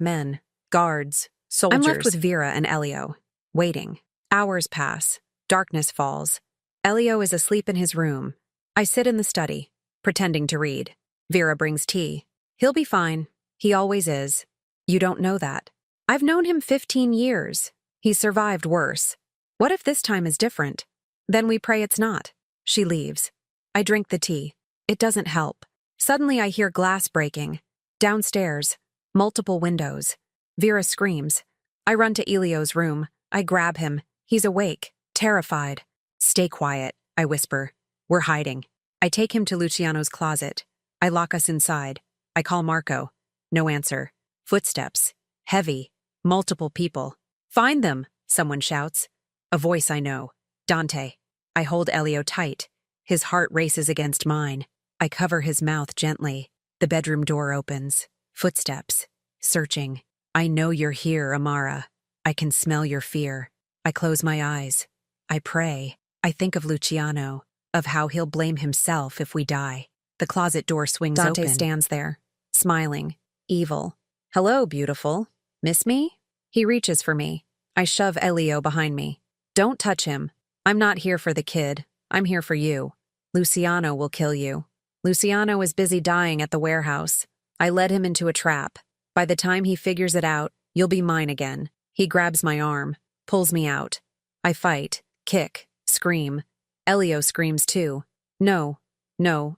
men, guards, soldiers. I'm left with Vera and Elio, waiting. Hours pass. Darkness falls. Elio is asleep in his room. I sit in the study, pretending to read. Vera brings tea. He'll be fine. He always is. You don't know that. I've known him 15 years. He's survived worse. What if this time is different? Then we pray it's not. She leaves. I drink the tea. It doesn't help. Suddenly I hear glass breaking. Downstairs. Multiple windows. Vera screams. I run to Elio's room. I grab him. He's awake, terrified. Stay quiet, I whisper. We're hiding. I take him to Luciano's closet. I lock us inside. I call Marco. No answer. Footsteps. Heavy. Multiple people. Find them, someone shouts. A voice I know. Dante. I hold Elio tight. His heart races against mine. I cover his mouth gently. The bedroom door opens. Footsteps. Searching. I know you're here, Amara. I can smell your fear. I close my eyes. I pray. I think of Luciano, of how he'll blame himself if we die. The closet door swings open. Dante stands there, smiling, evil. Hello, beautiful. Miss me? He reaches for me. I shove Elio behind me. Don't touch him. I'm not here for the kid. I'm here for you. Luciano will kill you. Luciano is busy dying at the warehouse. I led him into a trap. By the time he figures it out, you'll be mine again. He grabs my arm, pulls me out. I fight, kick, scream. Elio screams too. No,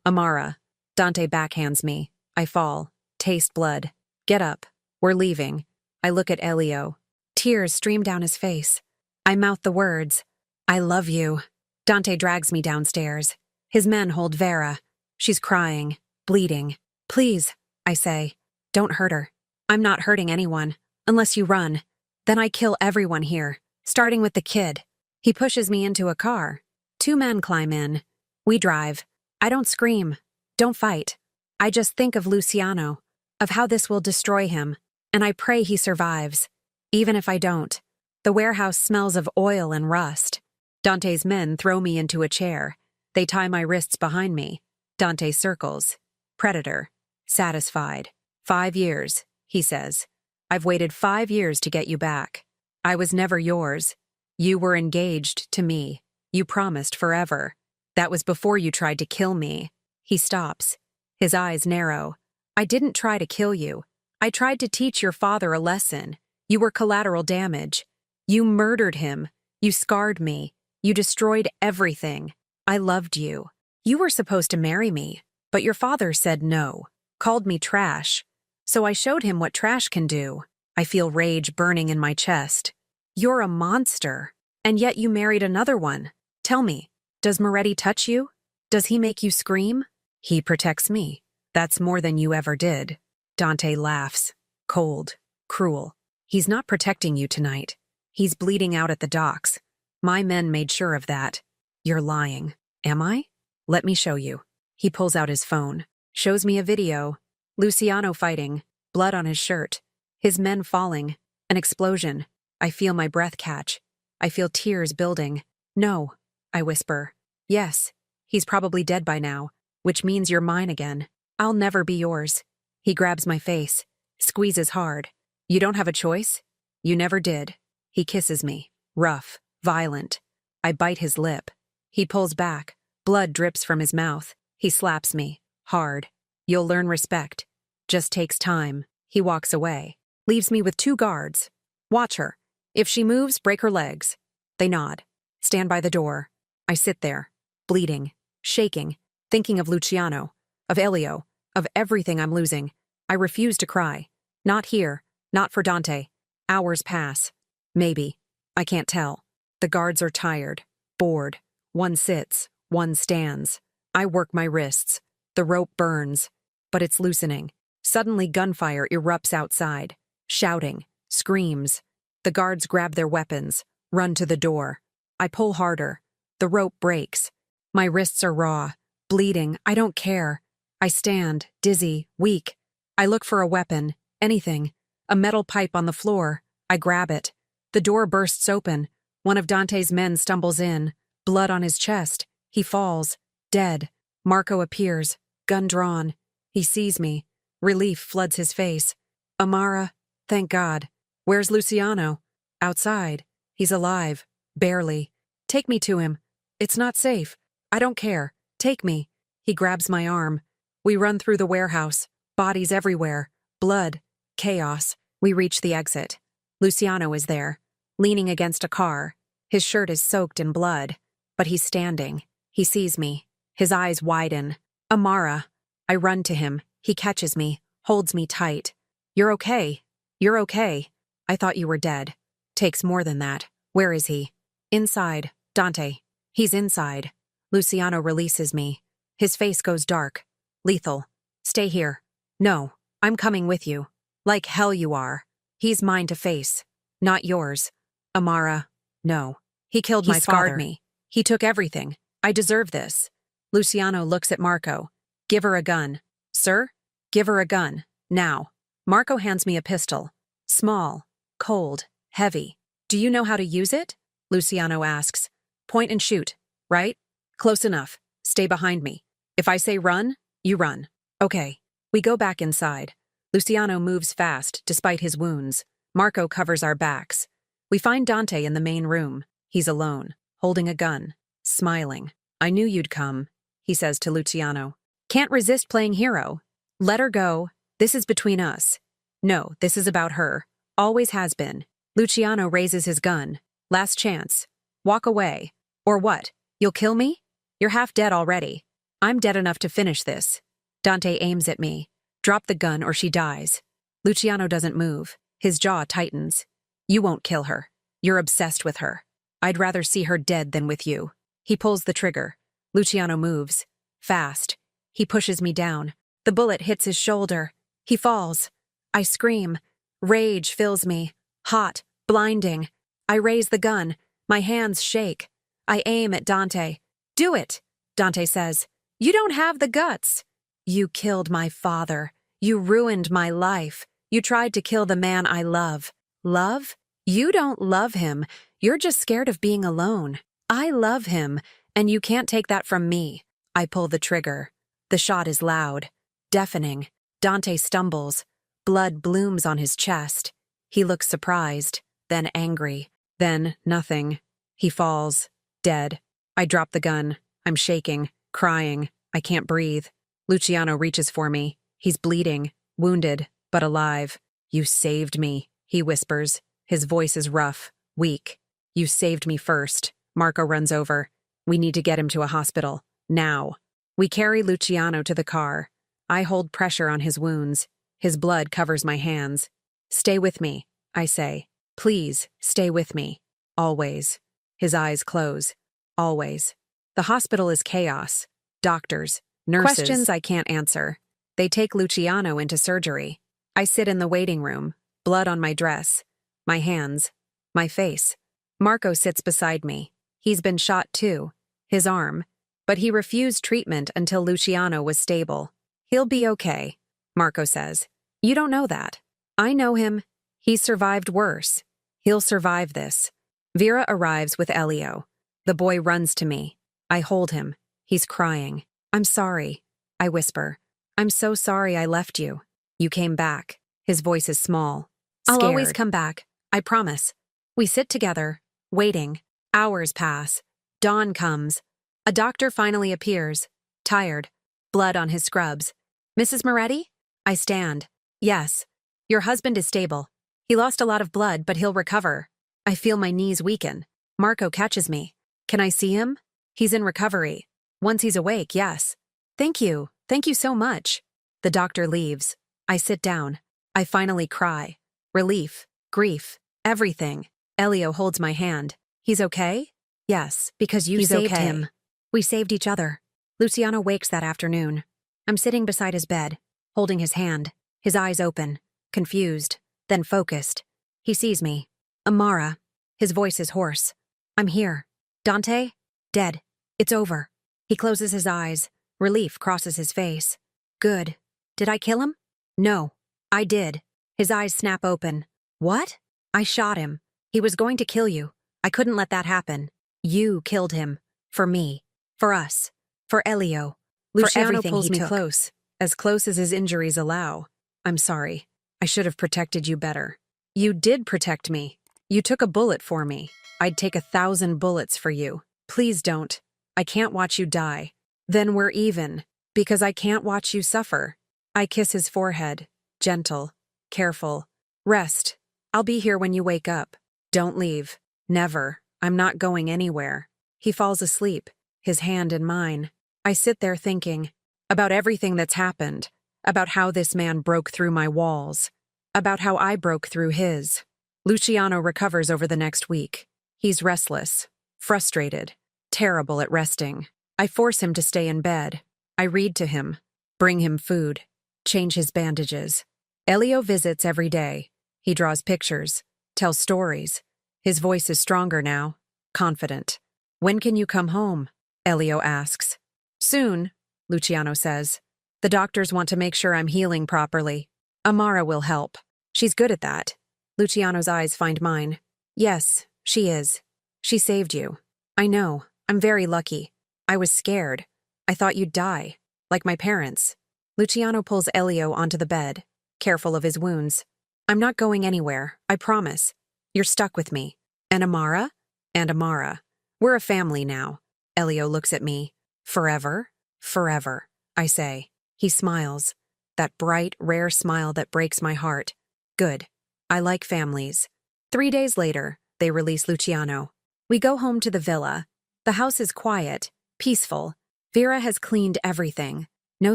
Amara. Dante backhands me. I fall, taste blood. Get up. We're leaving. I look at Elio. Tears stream down his face. I mouth the words. I love you. Dante drags me downstairs. His men hold Vera. She's crying, bleeding. Please, I say. Don't hurt her. I'm not hurting anyone, unless you run. Then I kill everyone here, starting with the kid. He pushes me into a car. 2 men climb in. We drive. I don't scream. Don't fight. I just think of Luciano, of how this will destroy him, and I pray he survives. Even if I don't. The warehouse smells of oil and rust. Dante's men throw me into a chair. They tie my wrists behind me. Dante circles. Predator. Satisfied. 5 years, he says. I've waited 5 years to get you back. I was never yours. You were engaged to me. You promised forever. That was before you tried to kill me. He stops. His eyes narrow. I didn't try to kill you. I tried to teach your father a lesson. You were collateral damage. You murdered him. You scarred me. You destroyed everything. I loved you. You were supposed to marry me, but your father said no, called me trash. So I showed him what trash can do. I feel rage burning in my chest. You're a monster, and yet you married another one. Tell me, does Moretti touch you? Does he make you scream? He protects me. That's more than you ever did. Dante laughs. Cold. Cruel. He's not protecting you tonight. He's bleeding out at the docks. My men made sure of that. You're lying. Am I? Let me show you. He pulls out his phone. Shows me a video. Luciano fighting. Blood on his shirt. His men falling. An explosion. I feel my breath catch. I feel tears building. No, I whisper. Yes, he's probably dead by now, which means you're mine again. I'll never be yours. He grabs my face. Squeezes hard. You don't have a choice? You never did. He kisses me. Rough. Violent. I bite his lip. He pulls back. Blood drips from his mouth. He slaps me. Hard. You'll learn respect. Just takes time. He walks away. Leaves me with 2 guards. Watch her. If she moves, break her legs. They nod. Stand by the door. I sit there. Bleeding. Shaking. Thinking of Luciano. Of Elio. Of everything I'm losing. I refuse to cry. Not here. Not for Dante. Hours pass. Maybe. I can't tell. The guards are tired. Bored. One sits. One stands. I work my wrists. The rope burns. But it's loosening. Suddenly gunfire erupts outside. Shouting. Screams. The guards grab their weapons. Run to the door. I pull harder. The rope breaks. My wrists are raw. Bleeding. I don't care. I stand, dizzy, weak. I look for a weapon. Anything. A metal pipe on the floor. I grab it. The door bursts open. One of Dante's men stumbles in. Blood on his chest. He falls. Dead. Marco appears. Gun drawn. He sees me. Relief floods his face. Amara, thank God. Where's Luciano? Outside. He's alive. Barely. Take me to him. It's not safe. I don't care. Take me. He grabs my arm. We run through the warehouse. Bodies everywhere. Blood. Chaos. We reach the exit. Luciano is there, leaning against a car. His shirt is soaked in blood, but he's standing. He sees me. His eyes widen. Amara. I run to him. He catches me, holds me tight. You're okay. You're okay. I thought you were dead. Takes more than that. Where is he? Inside. Dante. He's inside. Luciano releases me. His face goes dark. Lethal. Stay here. No, I'm coming with you. Like hell you are. He's mine to face. Not yours. Amara. No. He killed my father. He scarred me. He took everything. I deserve this. Luciano looks at Marco. Give her a gun. Sir? Give her a gun. Now. Marco hands me a pistol. Small. Cold. Heavy. Do you know how to use it? Luciano asks. Point and shoot. Right? Close enough. Stay behind me. If I say run, you run. Okay. We go back inside. Luciano moves fast, despite his wounds. Marco covers our backs. We find Dante in the main room. He's alone, holding a gun, smiling. I knew you'd come, he says to Luciano. Can't resist playing hero. Let her go. This is between us. No, this is about her. Always has been. Luciano raises his gun. Last chance. Walk away. Or what? You'll kill me? You're half dead already. I'm dead enough to finish this. Dante aims at me. Drop the gun or she dies. Luciano doesn't move. His jaw tightens. You won't kill her. You're obsessed with her. I'd rather see her dead than with you. He pulls the trigger. Luciano moves. Fast. He pushes me down. The bullet hits his shoulder. He falls. I scream. Rage fills me. Hot. Blinding. I raise the gun. My hands shake. I aim at Dante. Do it, Dante says. You don't have the guts. You killed my father. You ruined my life. You tried to kill the man I love. Love? You don't love him. You're just scared of being alone. I love him, and you can't take that from me. I pull the trigger. The shot is loud, deafening. Dante stumbles. Blood blooms on his chest. He looks surprised, then angry, then nothing. He falls, dead. I drop the gun. I'm shaking, crying. I can't breathe. Luciano reaches for me. He's bleeding, wounded, but alive. You saved me, he whispers. His voice is rough, weak. You saved me first. Marco runs over. We need to get him to a hospital. Now. We carry Luciano to the car. I hold pressure on his wounds. His blood covers my hands. Stay with me, I say. Please, stay with me. Always. His eyes close. Always. The hospital is chaos. Doctors. Nurses. Questions I can't answer. They take Luciano into surgery. I sit in the waiting room, blood on my dress, my hands, my face. Marco sits beside me. He's been shot too, his arm, but he refused treatment until Luciano was stable. He'll be okay, Marco says. You don't know that. I know him. He's survived worse. He'll survive this. Vera arrives with Elio. The boy runs to me. I hold him. He's crying. I'm sorry, I whisper. I'm so sorry I left you. You came back. His voice is small. Scared. I'll always come back. I promise. We sit together, waiting. Hours pass. Dawn comes. A doctor finally appears. Tired. Blood on his scrubs. Mrs. Moretti? I stand. Yes. Your husband is stable. He lost a lot of blood, but he'll recover. I feel my knees weaken. Marco catches me. Can I see him? He's in recovery. Once he's awake, yes. Thank you. Thank you so much. The doctor leaves. I sit down. I finally cry. Relief, grief, everything. Elio holds my hand. He's okay? Yes, because you saved him. We saved each other. Luciano wakes that afternoon. I'm sitting beside his bed, holding his hand, his eyes open, confused, then focused. He sees me. Amara. His voice is hoarse. I'm here. Dante? Dead. It's over. He closes his eyes. Relief crosses his face. Good. Did I kill him? No. I did. His eyes snap open. What? I shot him. He was going to kill you. I couldn't let that happen. You killed him. For me. For us. For Elio. Luciano pulls me close. as close as his injuries allow. I'm sorry. I should have protected you better. You did protect me. You took a bullet for me. I'd take 1,000 bullets for you. Please don't. I can't watch you die. Then we're even, because I can't watch you suffer. I kiss his forehead, gentle, careful. Rest. I'll be here when you wake up. Don't leave. Never. I'm not going anywhere. He falls asleep, his hand in mine. I sit there thinking about everything that's happened, about how this man broke through my walls, about how I broke through his. Luciano recovers over the next week. He's restless, frustrated, terrible at resting. I force him to stay in bed. I read to him, bring him food, change his bandages. Elio visits every day. He draws pictures, tells stories. His voice is stronger now, confident. When can you come home? Elio asks. Soon, Luciano says. The doctors want to make sure I'm healing properly. Amara will help. She's good at that. Luciano's eyes find mine. Yes, she is. She saved you. I know. I'm very lucky. I was scared. I thought you'd die, like my parents. Luciano pulls Elio onto the bed, careful of his wounds. I'm not going anywhere, I promise. You're stuck with me. And Amara? And Amara. We're a family now. Elio looks at me. Forever? Forever, I say. He smiles. That bright, rare smile that breaks my heart. Good. I like families. 3 days later, they release Luciano. We go home to the villa. The house is quiet, peaceful. Vera has cleaned everything. No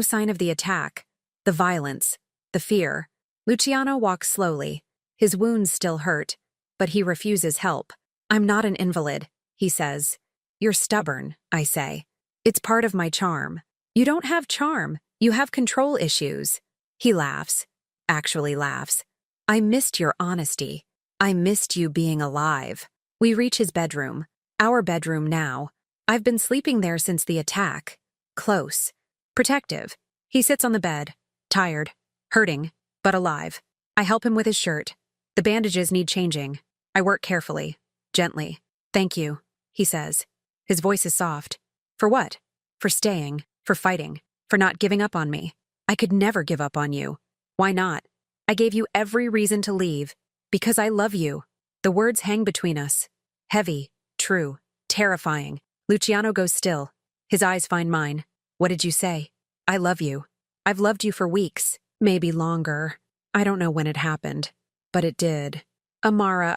sign of the attack, the violence, the fear. Luciano walks slowly. His wounds still hurt, but he refuses help. I'm not an invalid, he says. You're stubborn, I say. It's part of my charm. You don't have charm. You have control issues. He laughs. Actually laughs. I missed your honesty. I missed you being alive. We reach his bedroom. Our bedroom now. I've been sleeping there since the attack. Close. Protective. He sits on the bed. Tired. Hurting. But alive. I help him with his shirt. The bandages need changing. I work carefully. Gently. Thank you, he says. His voice is soft. For what? For staying. For fighting. For not giving up on me. I could never give up on you. Why not? I gave you every reason to leave. Because I love you. The words hang between us. Heavy. True. Terrifying. Luciano goes still. His eyes find mine. What did you say? I love you. I've loved you for weeks. Maybe longer. I don't know when it happened. But it did. Amara,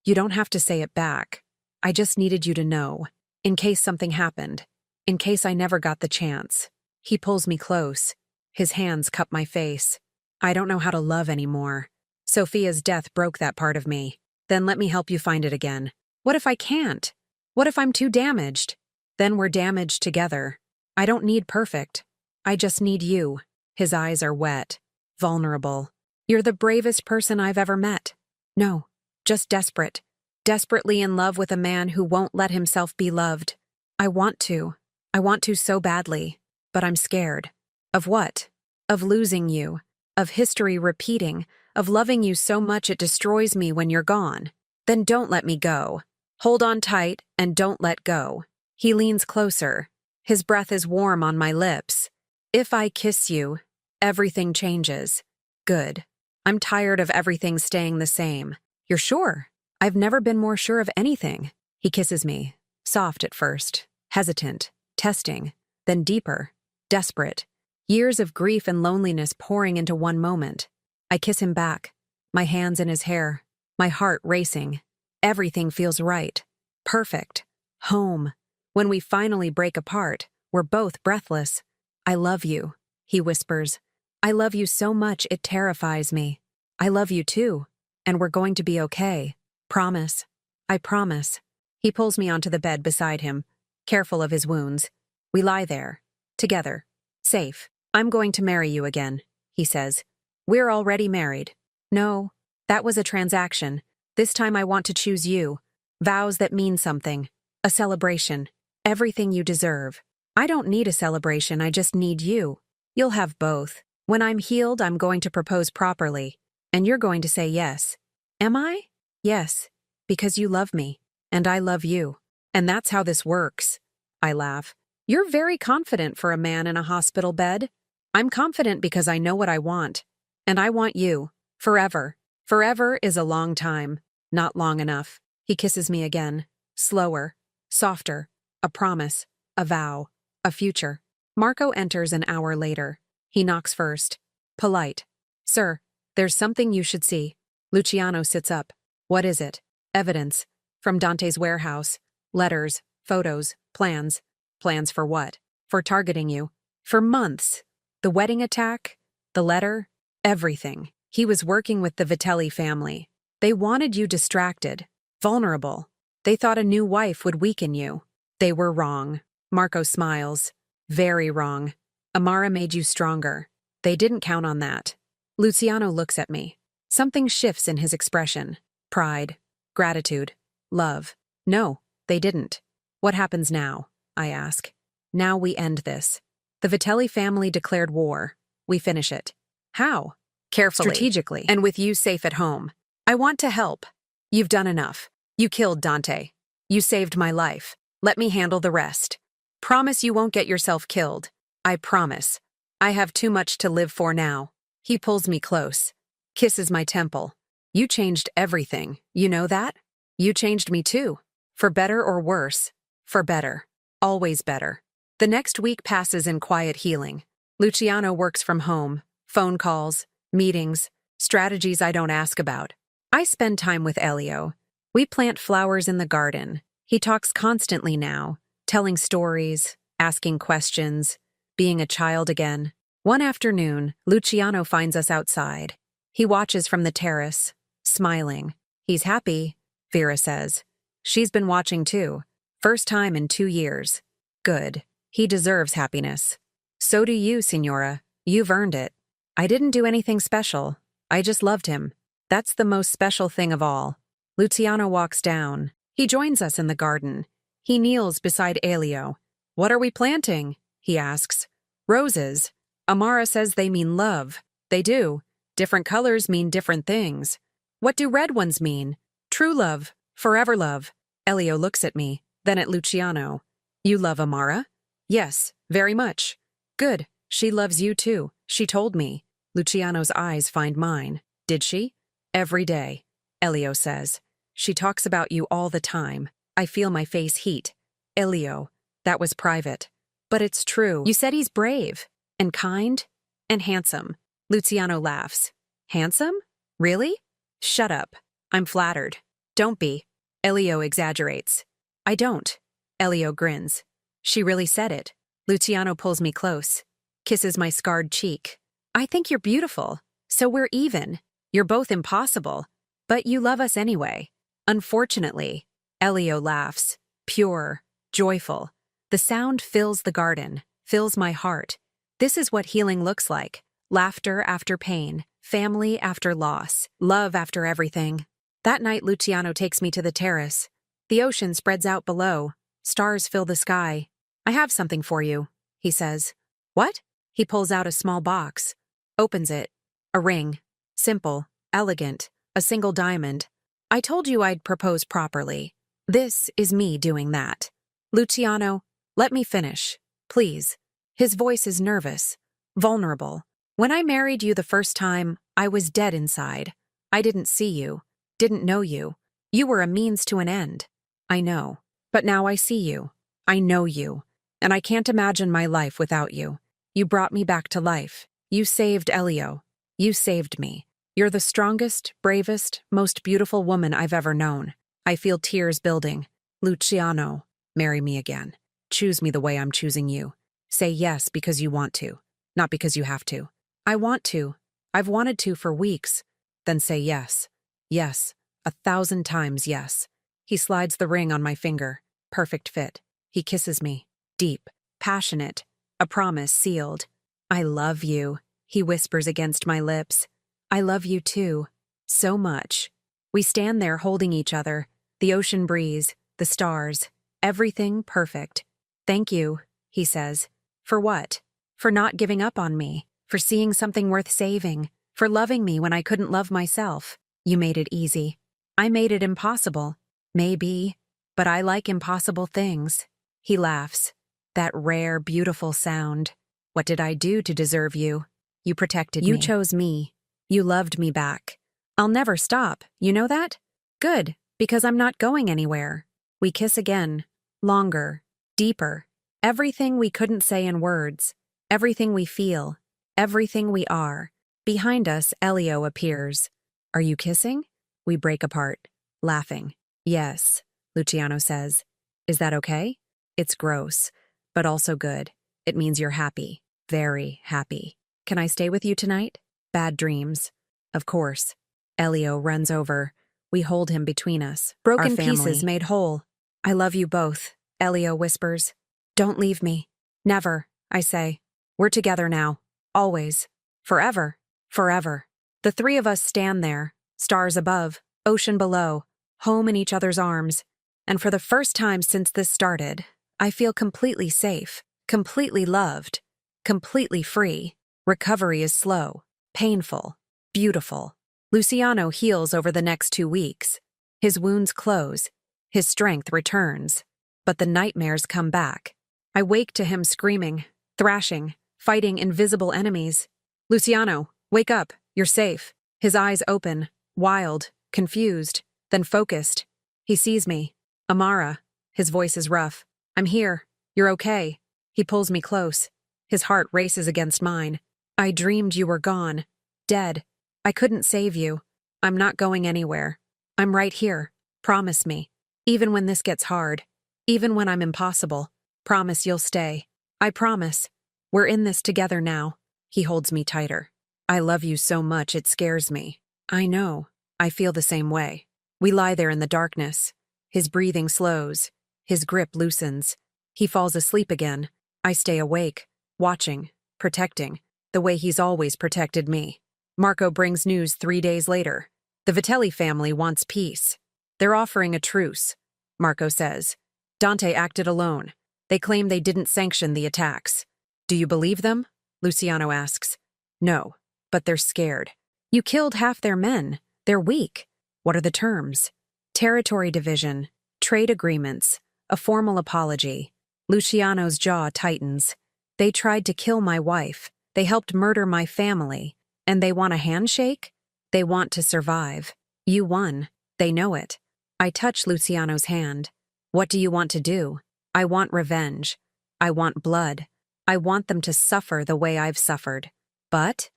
You don't have to say it back. I just needed you to know. In case something happened. In case I never got the chance. He pulls me close. His hands cup my face. I don't know how to love anymore. Sophia's death broke that part of me. Then let me help you find it again. What if I can't? What if I'm too damaged? Then we're damaged together. I don't need perfect. I just need you. His eyes are wet. Vulnerable. You're the bravest person I've ever met. No, just desperate. Desperately in love with a man who won't let himself be loved. I want to. I want to so badly. But I'm scared. Of what? Of losing you. Of history repeating. Of loving you so much it destroys me when you're gone. Then don't let me go. Hold on tight and don't let go. He leans closer. His breath is warm on my lips. If I kiss you, everything changes. Good. I'm tired of everything staying the same. You're sure? I've never been more sure of anything. He kisses me. Soft at first. Hesitant. Testing. Then deeper. Desperate. Years of grief and loneliness pouring into one moment. I kiss him back. My hands in his hair. My heart racing. Everything feels right. Perfect. Home. When we finally break apart, we're both breathless. I love you, he whispers. I love you so much it terrifies me. I love you too, and we're going to be okay. Promise. I promise. He pulls me onto the bed beside him, careful of his wounds. We lie there, together, safe. I'm going to marry you again, he says. We're already married. No, that was a transaction. This time I want to choose you. Vows that mean something. A celebration. Everything you deserve. I don't need a celebration, I just need you. You'll have both. When I'm healed, I'm going to propose properly. And you're going to say yes. Am I? Yes. Because you love me. And I love you. And that's how this works. I laugh. You're very confident for a man in a hospital bed. I'm confident because I know what I want. And I want you. Forever. Forever is a long time. Not long enough. He kisses me again. Slower. Softer. A promise. A vow. A future. Marco enters an hour later. He knocks first. Polite. Sir, there's something you should see. Luciano sits up. What is it? Evidence. From Dante's warehouse. Letters. Photos. Plans. Plans for what? For targeting you. For months. The wedding attack. The letter. Everything. He was working with the Vitelli family. They wanted you distracted. Vulnerable. They thought a new wife would weaken you. They were wrong. Marco smiles. Very wrong. Amara made you stronger. They didn't count on that. Luciano looks at me. Something shifts in his expression. Pride. Gratitude. Love. No, they didn't. What happens now? I ask. Now we end this. The Vitelli family declared war. We finish it. How? Carefully. Strategically. And with you safe at home. I want to help. You've done enough. You killed Dante. You saved my life. Let me handle the rest. Promise you won't get yourself killed. I promise. I have too much to live for now. He pulls me close. Kisses my temple. You changed everything. You know that? You changed me too. For better or worse. For better. Always better. The next week passes in quiet healing. Luciano works from home. Phone calls. Meetings. Strategies I don't ask about. I spend time with Elio. We plant flowers in the garden. He talks constantly now, telling stories, asking questions, being a child again. One afternoon, Luciano finds us outside. He watches from the terrace, smiling. He's happy, Vera says. She's been watching too. First time in 2 years. Good. He deserves happiness. So do you, Signora. You've earned it. I didn't do anything special. I just loved him. That's the most special thing of all. Luciano walks down. He joins us in the garden. He kneels beside Elio. What are we planting? He asks. Roses. Amara says they mean love. They do. Different colors mean different things. What do red ones mean? True love. Forever love. Elio looks at me, then at Luciano. You love Amara? Yes, very much. Good. She loves you too. She told me. Luciano's eyes find mine. Did she? Every day. Elio says. She talks about you all the time. I feel my face heat. Elio, that was private. But it's true. You said he's brave, and kind, and handsome. Luciano laughs. Handsome? Really? Shut up. I'm flattered. Don't be. Elio exaggerates. I don't. Elio grins. She really said it. Luciano pulls me close. Kisses my scarred cheek. I think you're beautiful. So we're even. You're both impossible. But you love us anyway. Unfortunately. Elio laughs. Pure. Joyful. The sound fills the garden. Fills my heart. This is what healing looks like. Laughter after pain. Family after loss. Love after everything. That night Luciano takes me to the terrace. The ocean spreads out below. Stars fill the sky. I have something for you, he says. What? He pulls out a small box. Opens it. A ring. Simple. Elegant. A single diamond. I told you I'd propose properly. This is me doing that. Luciano, let me finish. Please. His voice is nervous. Vulnerable. When I married you the first time, I was dead inside. I didn't see you. Didn't know you. You were a means to an end. I know. But now I see you. I know you. And I can't imagine my life without you. You brought me back to life. You saved Elio. You saved me. You're the strongest, bravest, most beautiful woman I've ever known. I feel tears building. Luciano, marry me again. Choose me the way I'm choosing you. Say yes because you want to, not because you have to. I want to. I've wanted to for weeks. Then say yes. Yes. 1,000 times yes. He slides the ring on my finger. Perfect fit. He kisses me. Deep. Passionate. A promise sealed. I love you. He whispers against my lips. I love you too. So much. We stand there holding each other. The ocean breeze. The stars. Everything perfect. Thank you, he says. For what? For not giving up on me. For seeing something worth saving. For loving me when I couldn't love myself. You made it easy. I made it impossible. Maybe. But I like impossible things. He laughs. That rare, beautiful sound. What did I do to deserve you? You protected me. You chose me. You loved me back. I'll never stop, you know that? Good, because I'm not going anywhere. We kiss again. Longer. Deeper. Everything we couldn't say in words. Everything we feel. Everything we are. Behind us, Elio appears. Are you kissing? We break apart, laughing. Yes, Luciano says. Is that okay? It's gross, but also good. It means you're happy. Very happy. Can I stay with you tonight? Bad dreams. Of course. Elio runs over. We hold him between us. Broken pieces made whole. I love you both, Elio whispers. Don't leave me. Never, I say. We're together now. Always. Forever. Forever. The three of us stand there, stars above, ocean below, home in each other's arms. And for the first time since this started, I feel completely safe, completely loved, completely free. Recovery is slow, painful, beautiful. Luciano heals over the next 2 weeks. His wounds close. His strength returns. But the nightmares come back. I wake to him screaming, thrashing, fighting invisible enemies. Luciano, wake up. You're safe. His eyes open, wild, confused, then focused. He sees me. Amara. His voice is rough. I'm here. You're okay. He pulls me close. His heart races against mine. I dreamed you were gone. Dead. I couldn't save you. I'm not going anywhere. I'm right here. Promise me. Even when this gets hard. Even when I'm impossible. Promise you'll stay. I promise. We're in this together now. He holds me tighter. I love you so much it scares me. I know. I feel the same way. We lie there in the darkness. His breathing slows. His grip loosens. He falls asleep again. I stay awake, watching, protecting, the way he's always protected me. Marco brings news 3 days later. The Vitelli family wants peace. They're offering a truce, Marco says. Dante acted alone. They claim they didn't sanction the attacks. Do you believe them? Luciano asks. No, but they're scared. You killed half their men. They're weak. What are the terms? Territory division, trade agreements, a formal apology. Luciano's jaw tightens. They tried to kill my wife. They helped murder my family. And they want a handshake? They want to survive. You won. They know it. I touch Luciano's hand. What do you want to do? I want revenge. I want blood. I want them to suffer the way I've suffered. But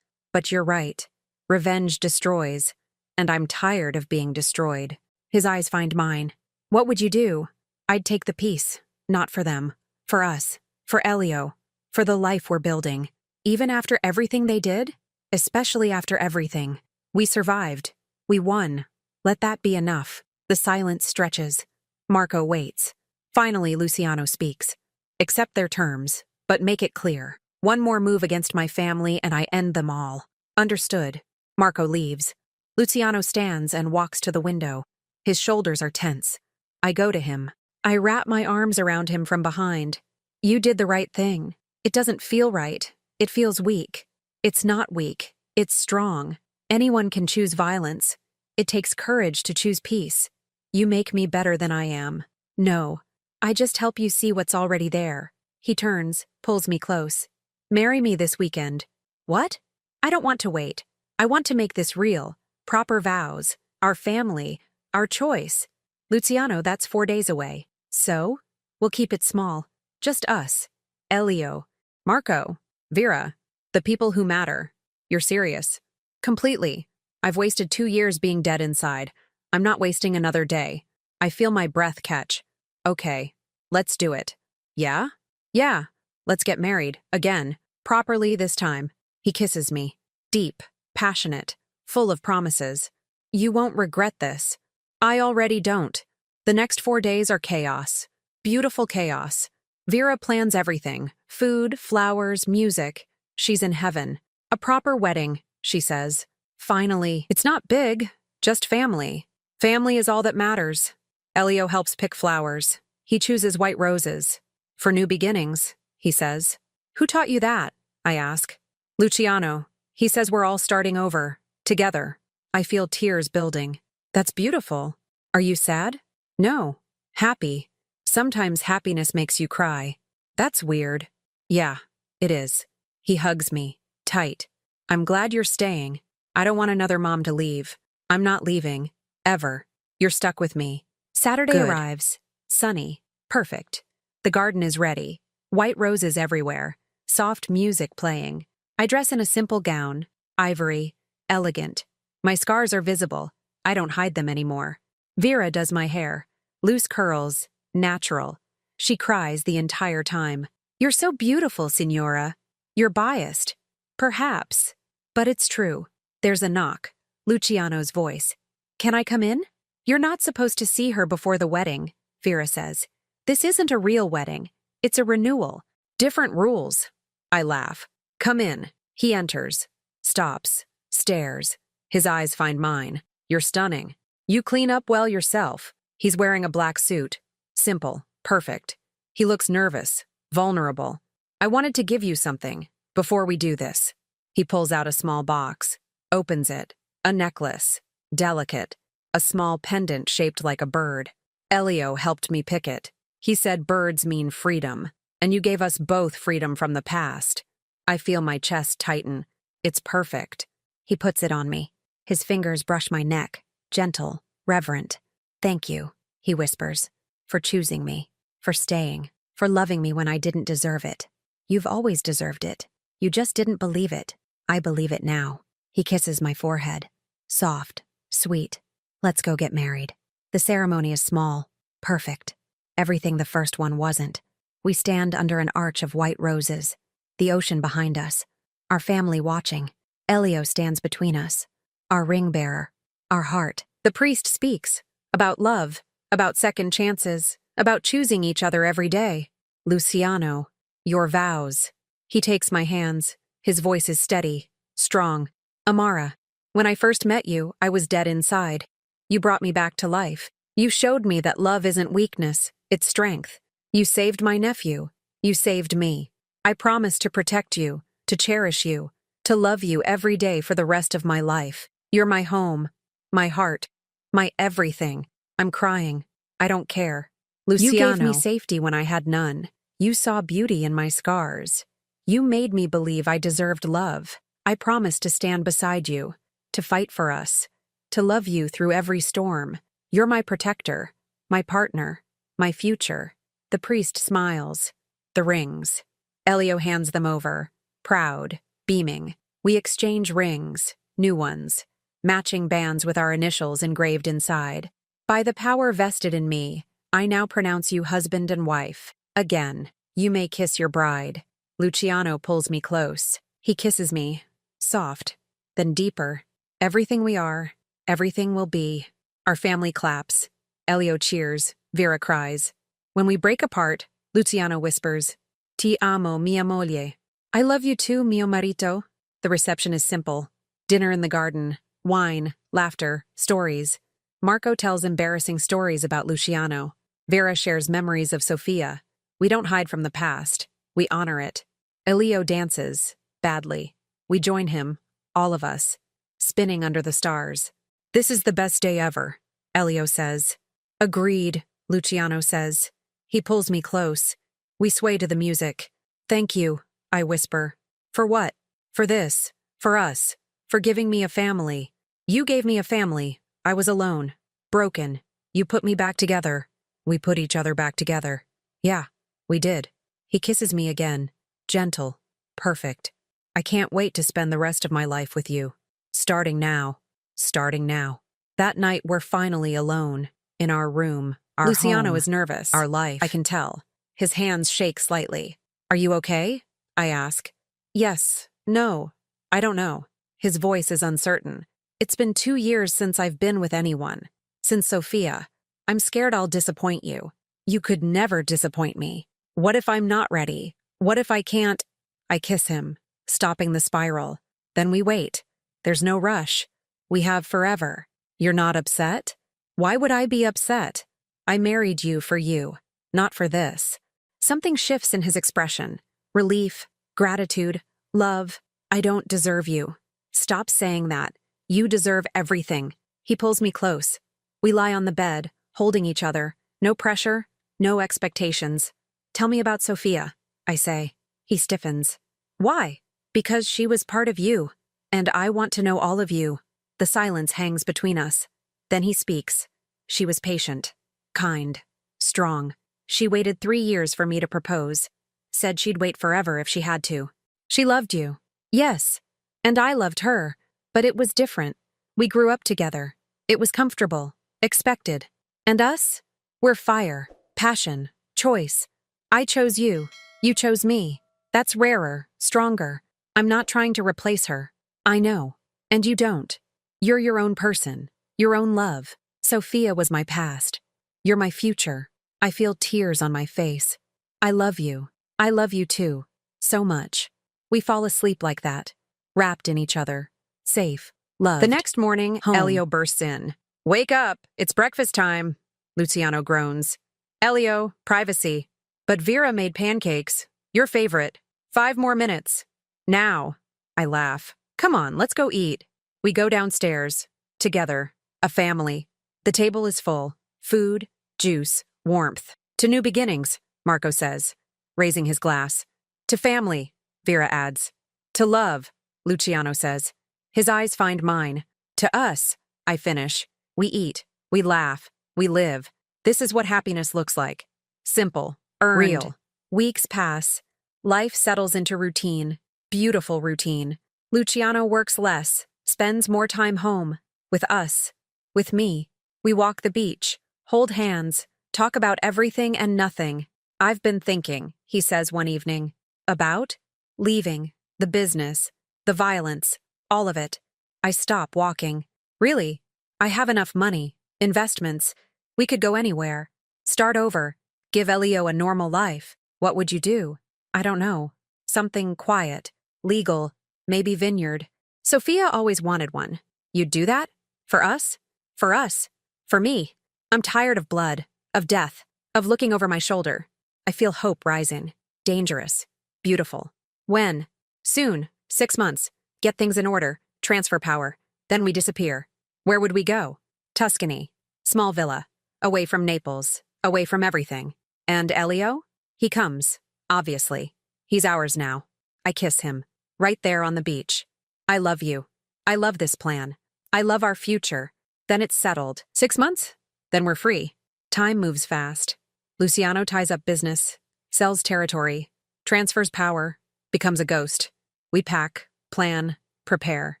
you're right. Revenge destroys. And I'm tired of being destroyed. His eyes find mine. What would you do? I'd take the peace. Not for them. For us. For Elio. For the life we're building. Even after everything they did? Especially after everything. We survived. We won. Let that be enough. The silence stretches. Marco waits. Finally, Luciano speaks. Accept their terms, but make it clear. One more move against my family and I end them all. Understood. Marco leaves. Luciano stands and walks to the window. His shoulders are tense. I go to him. I wrap my arms around him from behind. You did the right thing. It doesn't feel right. It feels weak. It's not weak. It's strong. Anyone can choose violence. It takes courage to choose peace. You make me better than I am. No. I just help you see what's already there. He turns, pulls me close. Marry me this weekend. What? I don't want to wait. I want to make this real. Proper vows. Our family. Our choice. Luciano, that's 4 days away. So? We'll keep it small. Just us. Elio. Marco. Vera. The people who matter. You're serious. Completely. I've wasted 2 years being dead inside. I'm not wasting another day. I feel my breath catch. Okay. Let's do it. Yeah? Yeah. Let's get married. Again. Properly this time. He kisses me. Deep. Passionate. Full of promises. You won't regret this. I already don't. The next 4 days are chaos. Beautiful chaos. Vera plans everything. Food, flowers, music. She's in heaven. A proper wedding, she says. Finally, it's not big, just family. Family is all that matters. Elio helps pick flowers. He chooses white roses. For new beginnings, he says. Who taught you that? I ask. Luciano. He says we're all starting over. Together. I feel tears building. That's beautiful. Are you sad? No. Happy. Sometimes happiness makes you cry. That's weird. Yeah, it is. He hugs me, tight. I'm glad you're staying. I don't want another mom to leave. I'm not leaving. Ever. You're stuck with me. Saturday Good. arrives. Sunny. Perfect. The garden is ready. White roses everywhere. Soft music playing. I dress in a simple gown. Ivory. Elegant. My scars are visible. I don't hide them anymore. Vera does my hair. Loose curls. Natural. She cries the entire time. You're so beautiful, Signora. You're biased. Perhaps. But it's true. There's a knock. Luciano's voice. Can I come in? You're not supposed to see her before the wedding, Vera says. This isn't a real wedding. It's a renewal. Different rules. I laugh. Come in. He enters. Stops. Stares. His eyes find mine. You're stunning. You clean up well yourself. He's wearing a black suit. Simple. Perfect. He looks nervous. Vulnerable. I wanted to give you something before we do this. He pulls out a small box. Opens it. A necklace. Delicate. A small pendant shaped like a bird. Elio helped me pick it. He said birds mean freedom, and you gave us both freedom from the past. I feel my chest tighten. It's perfect. He puts it on me. His fingers brush my neck, gentle, reverent. Thank you, he whispers, for choosing me, for staying, for loving me when I didn't deserve it. You've always deserved it. You just didn't believe it. I believe it now. He kisses my forehead. Soft, sweet. Let's go get married. The ceremony is small, perfect. Everything the first one wasn't. We stand under an arch of white roses. The ocean behind us. Our family watching. Elio stands between us. Our ring bearer. Our heart. The priest speaks. About love. About second chances. About choosing each other every day. Luciano. Your vows. He takes my hands. His voice is steady. Strong. Amara. When I first met you, I was dead inside. You brought me back to life. You showed me that love isn't weakness, it's strength. You saved my nephew. You saved me. I promise to protect you, to cherish you, to love you every day for the rest of my life. You're my home, my heart, my everything. I'm crying. I don't care. Luciano. You gave me safety when I had none. You saw beauty in my scars. You made me believe I deserved love. I promise to stand beside you, to fight for us, to love you through every storm. You're my protector, my partner, my future. The priest smiles. The rings. Elio hands them over, proud, beaming. We exchange rings, new ones, matching bands with our initials engraved inside. By the power vested in me, I now pronounce you husband and wife. Again, you may kiss your bride. Luciano pulls me close. He kisses me, soft, then deeper. Everything we are, everything will be. Our family claps. Elio cheers. Vera cries. When we break apart, Luciano whispers, Ti amo, mia moglie. I love you too, mio marito. The reception is simple. Dinner in the garden. Wine, laughter, stories. Marco tells embarrassing stories about Luciano. Vera shares memories of Sofia. We don't hide from the past. We honor it. Elio dances. Badly. We join him. All of us. Spinning under the stars. This is the best day ever, Elio says. Agreed, Luciano says. He pulls me close. We sway to the music. Thank you, I whisper. For what? For this. For us. For giving me a family. You gave me a family. I was alone. Broken. You put me back together. We put each other back together. Yeah, we did. He kisses me again. Gentle. Perfect. I can't wait to spend the rest of my life with you. Starting now. Starting now. That night we're finally alone. In our room. Our Luciano home, is nervous. Our life. I can tell. His hands shake slightly. Are you okay? I ask. Yes. No. I don't know. His voice is uncertain. It's been 2 years since I've been with anyone. Since Sofia. I'm scared I'll disappoint you. You could never disappoint me. What if I'm not ready? What if I can't? I kiss him, stopping the spiral. Then we wait. There's no rush. We have forever. You're not upset? Why would I be upset? I married you for you, not for this. Something shifts in his expression. Relief, gratitude, love. I don't deserve you. Stop saying that. You deserve everything. He pulls me close. We lie on the bed, holding each other. No pressure, no expectations. Tell me about Sofia, I say. He stiffens. Why? Because she was part of you, and I want to know all of you. The silence hangs between us. Then he speaks. She was patient, kind, strong. She waited 3 years for me to propose. Said she'd wait forever if she had to. She loved you. Yes. And I loved her. But it was different. We grew up together. It was comfortable, expected. And us? We're fire, passion, choice. I chose you. You chose me. That's rarer, stronger. I'm not trying to replace her. I know. And you don't. You're your own person, your own love. Sophia was my past. You're my future. I feel tears on my face. I love you. I love you too. So much. We fall asleep like that, wrapped in each other, safe, loved. The next morning, home. Elio bursts in. Wake up, it's breakfast time. Luciano groans. Elio, privacy. But Vera made pancakes. Your favorite. 5 more minutes. Now. I laugh. Come on, let's go eat. We go downstairs. Together. A family. The table is full. Food, juice, warmth. To new beginnings, Marco says, raising his glass. To family, Vera adds. To love, Luciano says. His eyes find mine. To us, I finish. We eat. We laugh. We live. This is what happiness looks like. Simple. Earned. Real. Weeks pass. Life settles into routine. Beautiful routine. Luciano works less, spends more time home. With us. With me. We walk the beach, hold hands, talk about everything and nothing. I've been thinking, he says one evening. About? Leaving. The business. The violence. All of it. I stop walking. Really? I have enough money. Investments. We could go anywhere. Start over. Give Elio a normal life. What would you do? I don't know. Something quiet. Legal. Maybe vineyard. Sophia always wanted one. You'd do that? For us? For us. For me. I'm tired of blood. Of death. Of looking over my shoulder. I feel hope rising. Dangerous. Beautiful. When? Soon. 6 months. Get things in order. Transfer power. Then we disappear. Where would we go? Tuscany. Small villa. Away from Naples. Away from everything. And Elio? He comes. Obviously. He's ours now. I kiss him. Right there on the beach. I love you. I love this plan. I love our future. Then it's settled. 6 months? Then we're free. Time moves fast. Luciano ties up business, sells territory, transfers power, becomes a ghost. We pack, plan, prepare.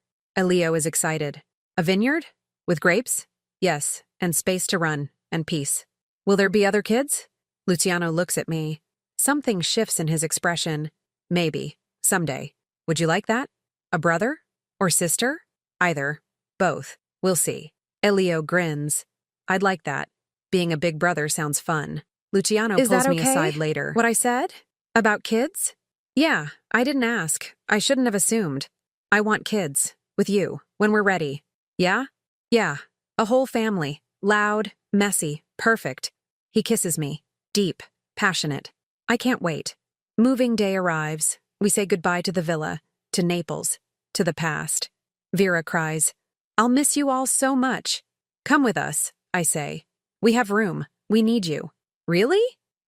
Elio is excited. A vineyard? With grapes? Yes, and space to run, and peace. Will there be other kids? Luciano looks at me. Something shifts in his expression. Maybe. Someday. Would you like that? A brother? Or sister? Either. Both. We'll see. Elio grins. I'd like that. Being a big brother sounds fun. Luciano pulls me aside later. What I said? About kids? Yeah, I didn't ask. I shouldn't have assumed. I want kids. With you. When we're ready. Yeah? Yeah. A whole family. Loud, messy, perfect. He kisses me. Deep, passionate. I can't wait. Moving day arrives. We say goodbye to the villa, to Naples, to the past. Vera cries. I'll miss you all so much. Come with us, I say. We have room. We need you. Really?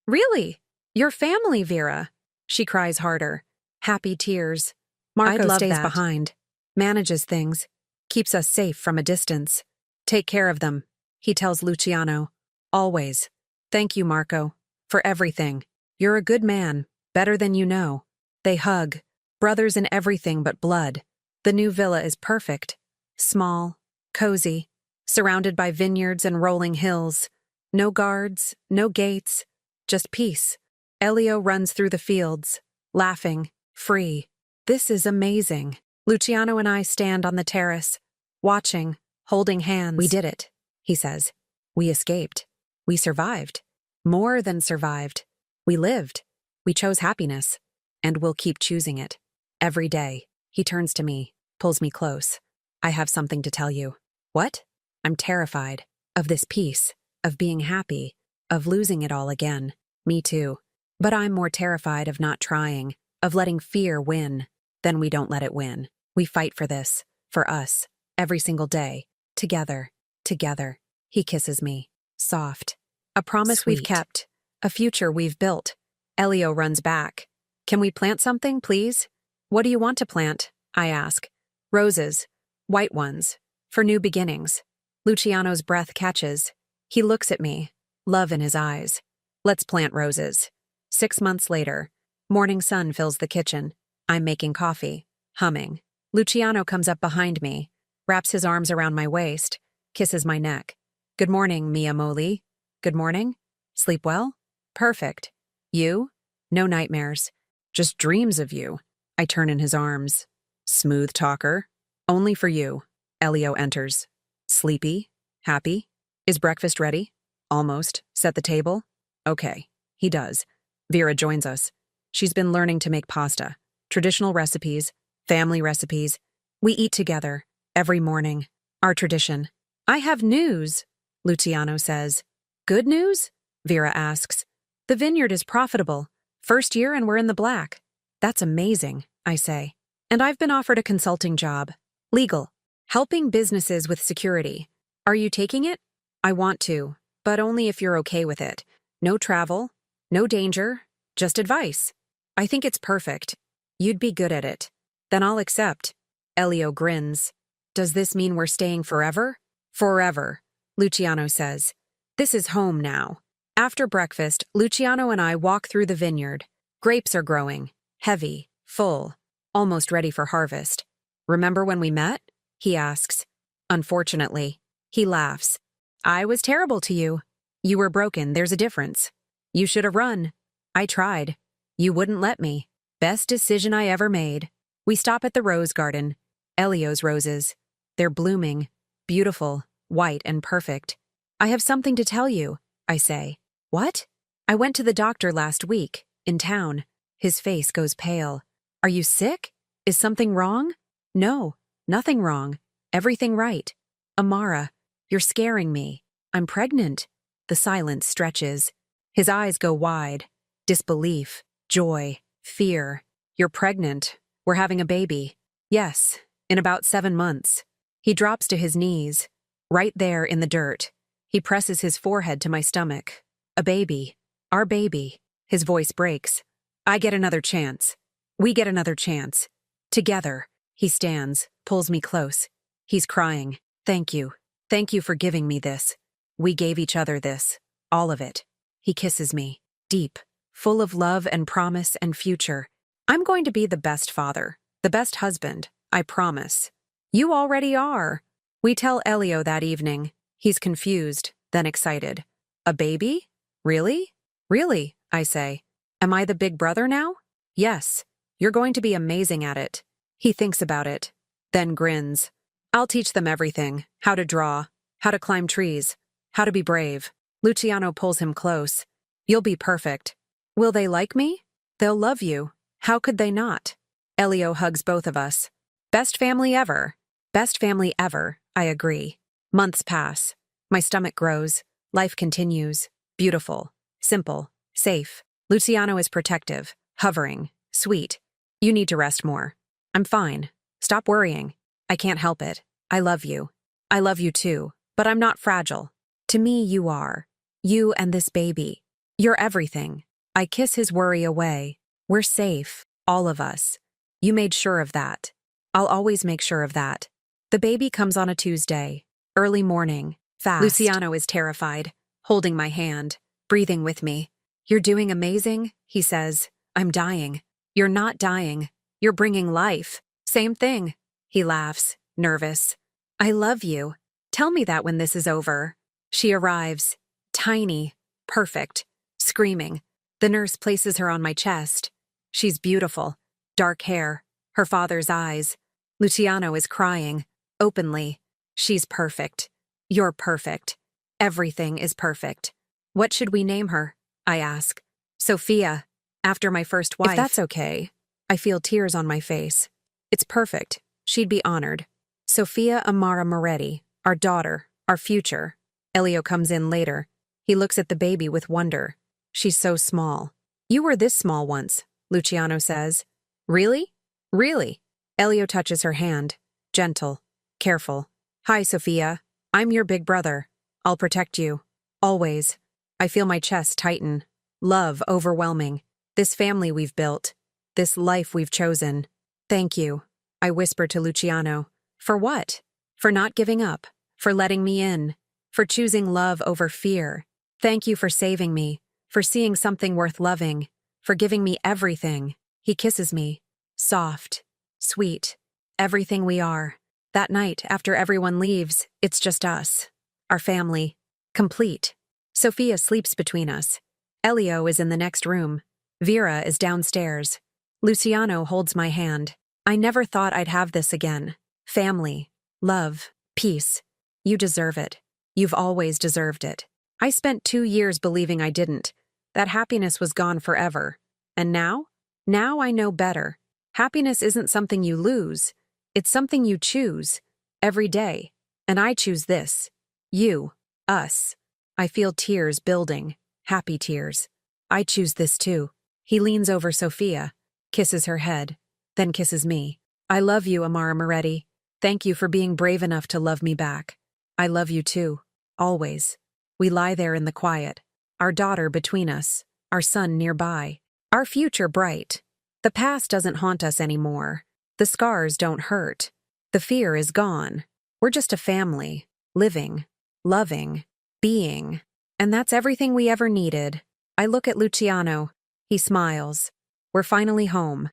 Really? Your family, Vera. She cries harder. Happy tears. Marco stays behind. Manages things. Keeps us safe from a distance. Take care of them, he tells Luciano. Always. Thank you, Marco. For everything. You're a good man. Better than you know. They hug. Brothers in everything but blood. The new villa is perfect. Small. Cozy. Surrounded by vineyards and rolling hills. No guards, no gates. Just peace. Elio runs through the fields. Laughing. Free. This is amazing. Luciano and I stand on the terrace. Watching. Holding hands. We did it, he says. We escaped. We survived. More than survived. We lived. We chose happiness. And we'll keep choosing it. Every day. He turns to me, pulls me close. I have something to tell you. What? I'm terrified. Of this peace. Of being happy. Of losing it all again. Me too. But I'm more terrified of not trying. Of letting fear win. Then we don't let it win. We fight for this. For us. Every single day. Together. Together. He kisses me. Soft. A promise we've kept. A future we've built. Elio runs back. Can we plant something, please? What do you want to plant? I ask. Roses. White ones. For new beginnings. Luciano's breath catches. He looks at me. Love in his eyes. Let's plant roses. 6 months later. Morning sun fills the kitchen. I'm making coffee. Humming. Luciano comes up behind me. Wraps his arms around my waist. Kisses my neck. Good morning, Mia Moli. Good morning? Sleep well? Perfect. You? No nightmares. Just dreams of you. I turn in his arms. Smooth talker. Only for you. Elio enters. Sleepy? Happy? Is breakfast ready? Almost. Set the table? Okay. He does. Vera joins us. She's been learning to make pasta. Traditional recipes, family recipes. We eat together, every morning. Our tradition. I have news, Luciano says. Good news? Vera asks. The vineyard is profitable. First year and we're in the black. That's amazing, I say. And I've been offered a consulting job. Legal. Helping businesses with security. Are you taking it? I want to, but only if you're okay with it. No travel, no danger, just advice. I think it's perfect. You'd be good at it. Then I'll accept. Elio grins. Does this mean we're staying forever? Forever, Luciano says. This is home now. After breakfast, Luciano and I walk through the vineyard. Grapes are growing. Heavy, full, almost ready for harvest. Remember when we met? He asks. Unfortunately. He laughs. I was terrible to you. You were broken, there's a difference. You should have run. I tried. You wouldn't let me. Best decision I ever made. We stop at the rose garden. Elio's roses. They're blooming, beautiful, white and perfect. I have something to tell you, I say. What? I went to the doctor last week, in town. His face goes pale. Are you sick? Is something wrong? No, nothing wrong. Everything right. Amara, you're scaring me. I'm pregnant. The silence stretches. His eyes go wide. Disbelief, joy, fear. You're pregnant. We're having a baby. Yes, in about 7 months. He drops to his knees. Right there in the dirt. He presses his forehead to my stomach. A baby. Our baby. His voice breaks. I get another chance. We get another chance. Together. He stands, pulls me close. He's crying. Thank you. Thank you for giving me this. We gave each other this. All of it. He kisses me. Deep. Full of love and promise and future. I'm going to be the best father. The best husband. I promise. You already are. We tell Elio that evening. He's confused, then excited. A baby? Really? Really, I say. Am I the big brother now? Yes. You're going to be amazing at it. He thinks about it, then grins. I'll teach them everything. How to draw, how to climb trees, how to be brave. Luciano pulls him close. You'll be perfect. Will they like me? They'll love you. How could they not? Elio hugs both of us. Best family ever. Best family ever, I agree. Months pass. My stomach grows. Life continues. Beautiful. Simple. Safe. Luciano is protective. Hovering. Sweet. You need to rest more. I'm fine. Stop worrying. I can't help it. I love you. I love you too, but I'm not fragile. To me, you are. You and this baby. You're everything. I kiss his worry away. We're safe. All of us. You made sure of that. I'll always make sure of that. The baby comes on a Tuesday. Early morning. Fast. Luciano is terrified, holding my hand, breathing with me. You're doing amazing, he says. I'm dying. You're not dying. You're bringing life. Same thing. He laughs, nervous. I love you. Tell me that when this is over. She arrives. Tiny. Perfect. Screaming. The nurse places her on my chest. She's beautiful. Dark hair. Her father's eyes. Luciano is crying. Openly. She's perfect. You're perfect. Everything is perfect. What should we name her? I ask. Sophia. After my first wife. If that's okay. I feel tears on my face. It's perfect. She'd be honored. Sophia Amara Moretti, our daughter, our future. Elio comes in later. He looks at the baby with wonder. She's so small. You were this small once, Luciano says. Really? Really? Elio touches her hand. Gentle. Careful. Hi, Sophia. I'm your big brother. I'll protect you. Always. I feel my chest tighten. Love overwhelming. This family we've built. This life we've chosen. Thank you, I whisper to Luciano. For what? For not giving up, for letting me in, for choosing love over fear. Thank you for saving me, for seeing something worth loving, for giving me everything. He kisses me. Soft, sweet, everything we are. That night, after everyone leaves, it's just us. Our family. Complete. Sophia sleeps between us. Elio is in the next room. Vera is downstairs. Luciano holds my hand. I never thought I'd have this again. Family. Love. Peace. You deserve it. You've always deserved it. I spent 2 years believing I didn't. That happiness was gone forever. And now? Now I know better. Happiness isn't something you lose. It's something you choose. Every day. And I choose this. You. Us. I feel tears building. Happy tears. I choose this too. He leans over Sophia, kisses her head, then kisses me. I love you, Amara Moretti. Thank you for being brave enough to love me back. I love you too. Always. We lie there in the quiet. Our daughter between us. Our son nearby. Our future bright. The past doesn't haunt us anymore. The scars don't hurt. The fear is gone. We're just a family. Living. Loving. Being. And that's everything we ever needed. I look at Luciano. He smiles. We're finally home.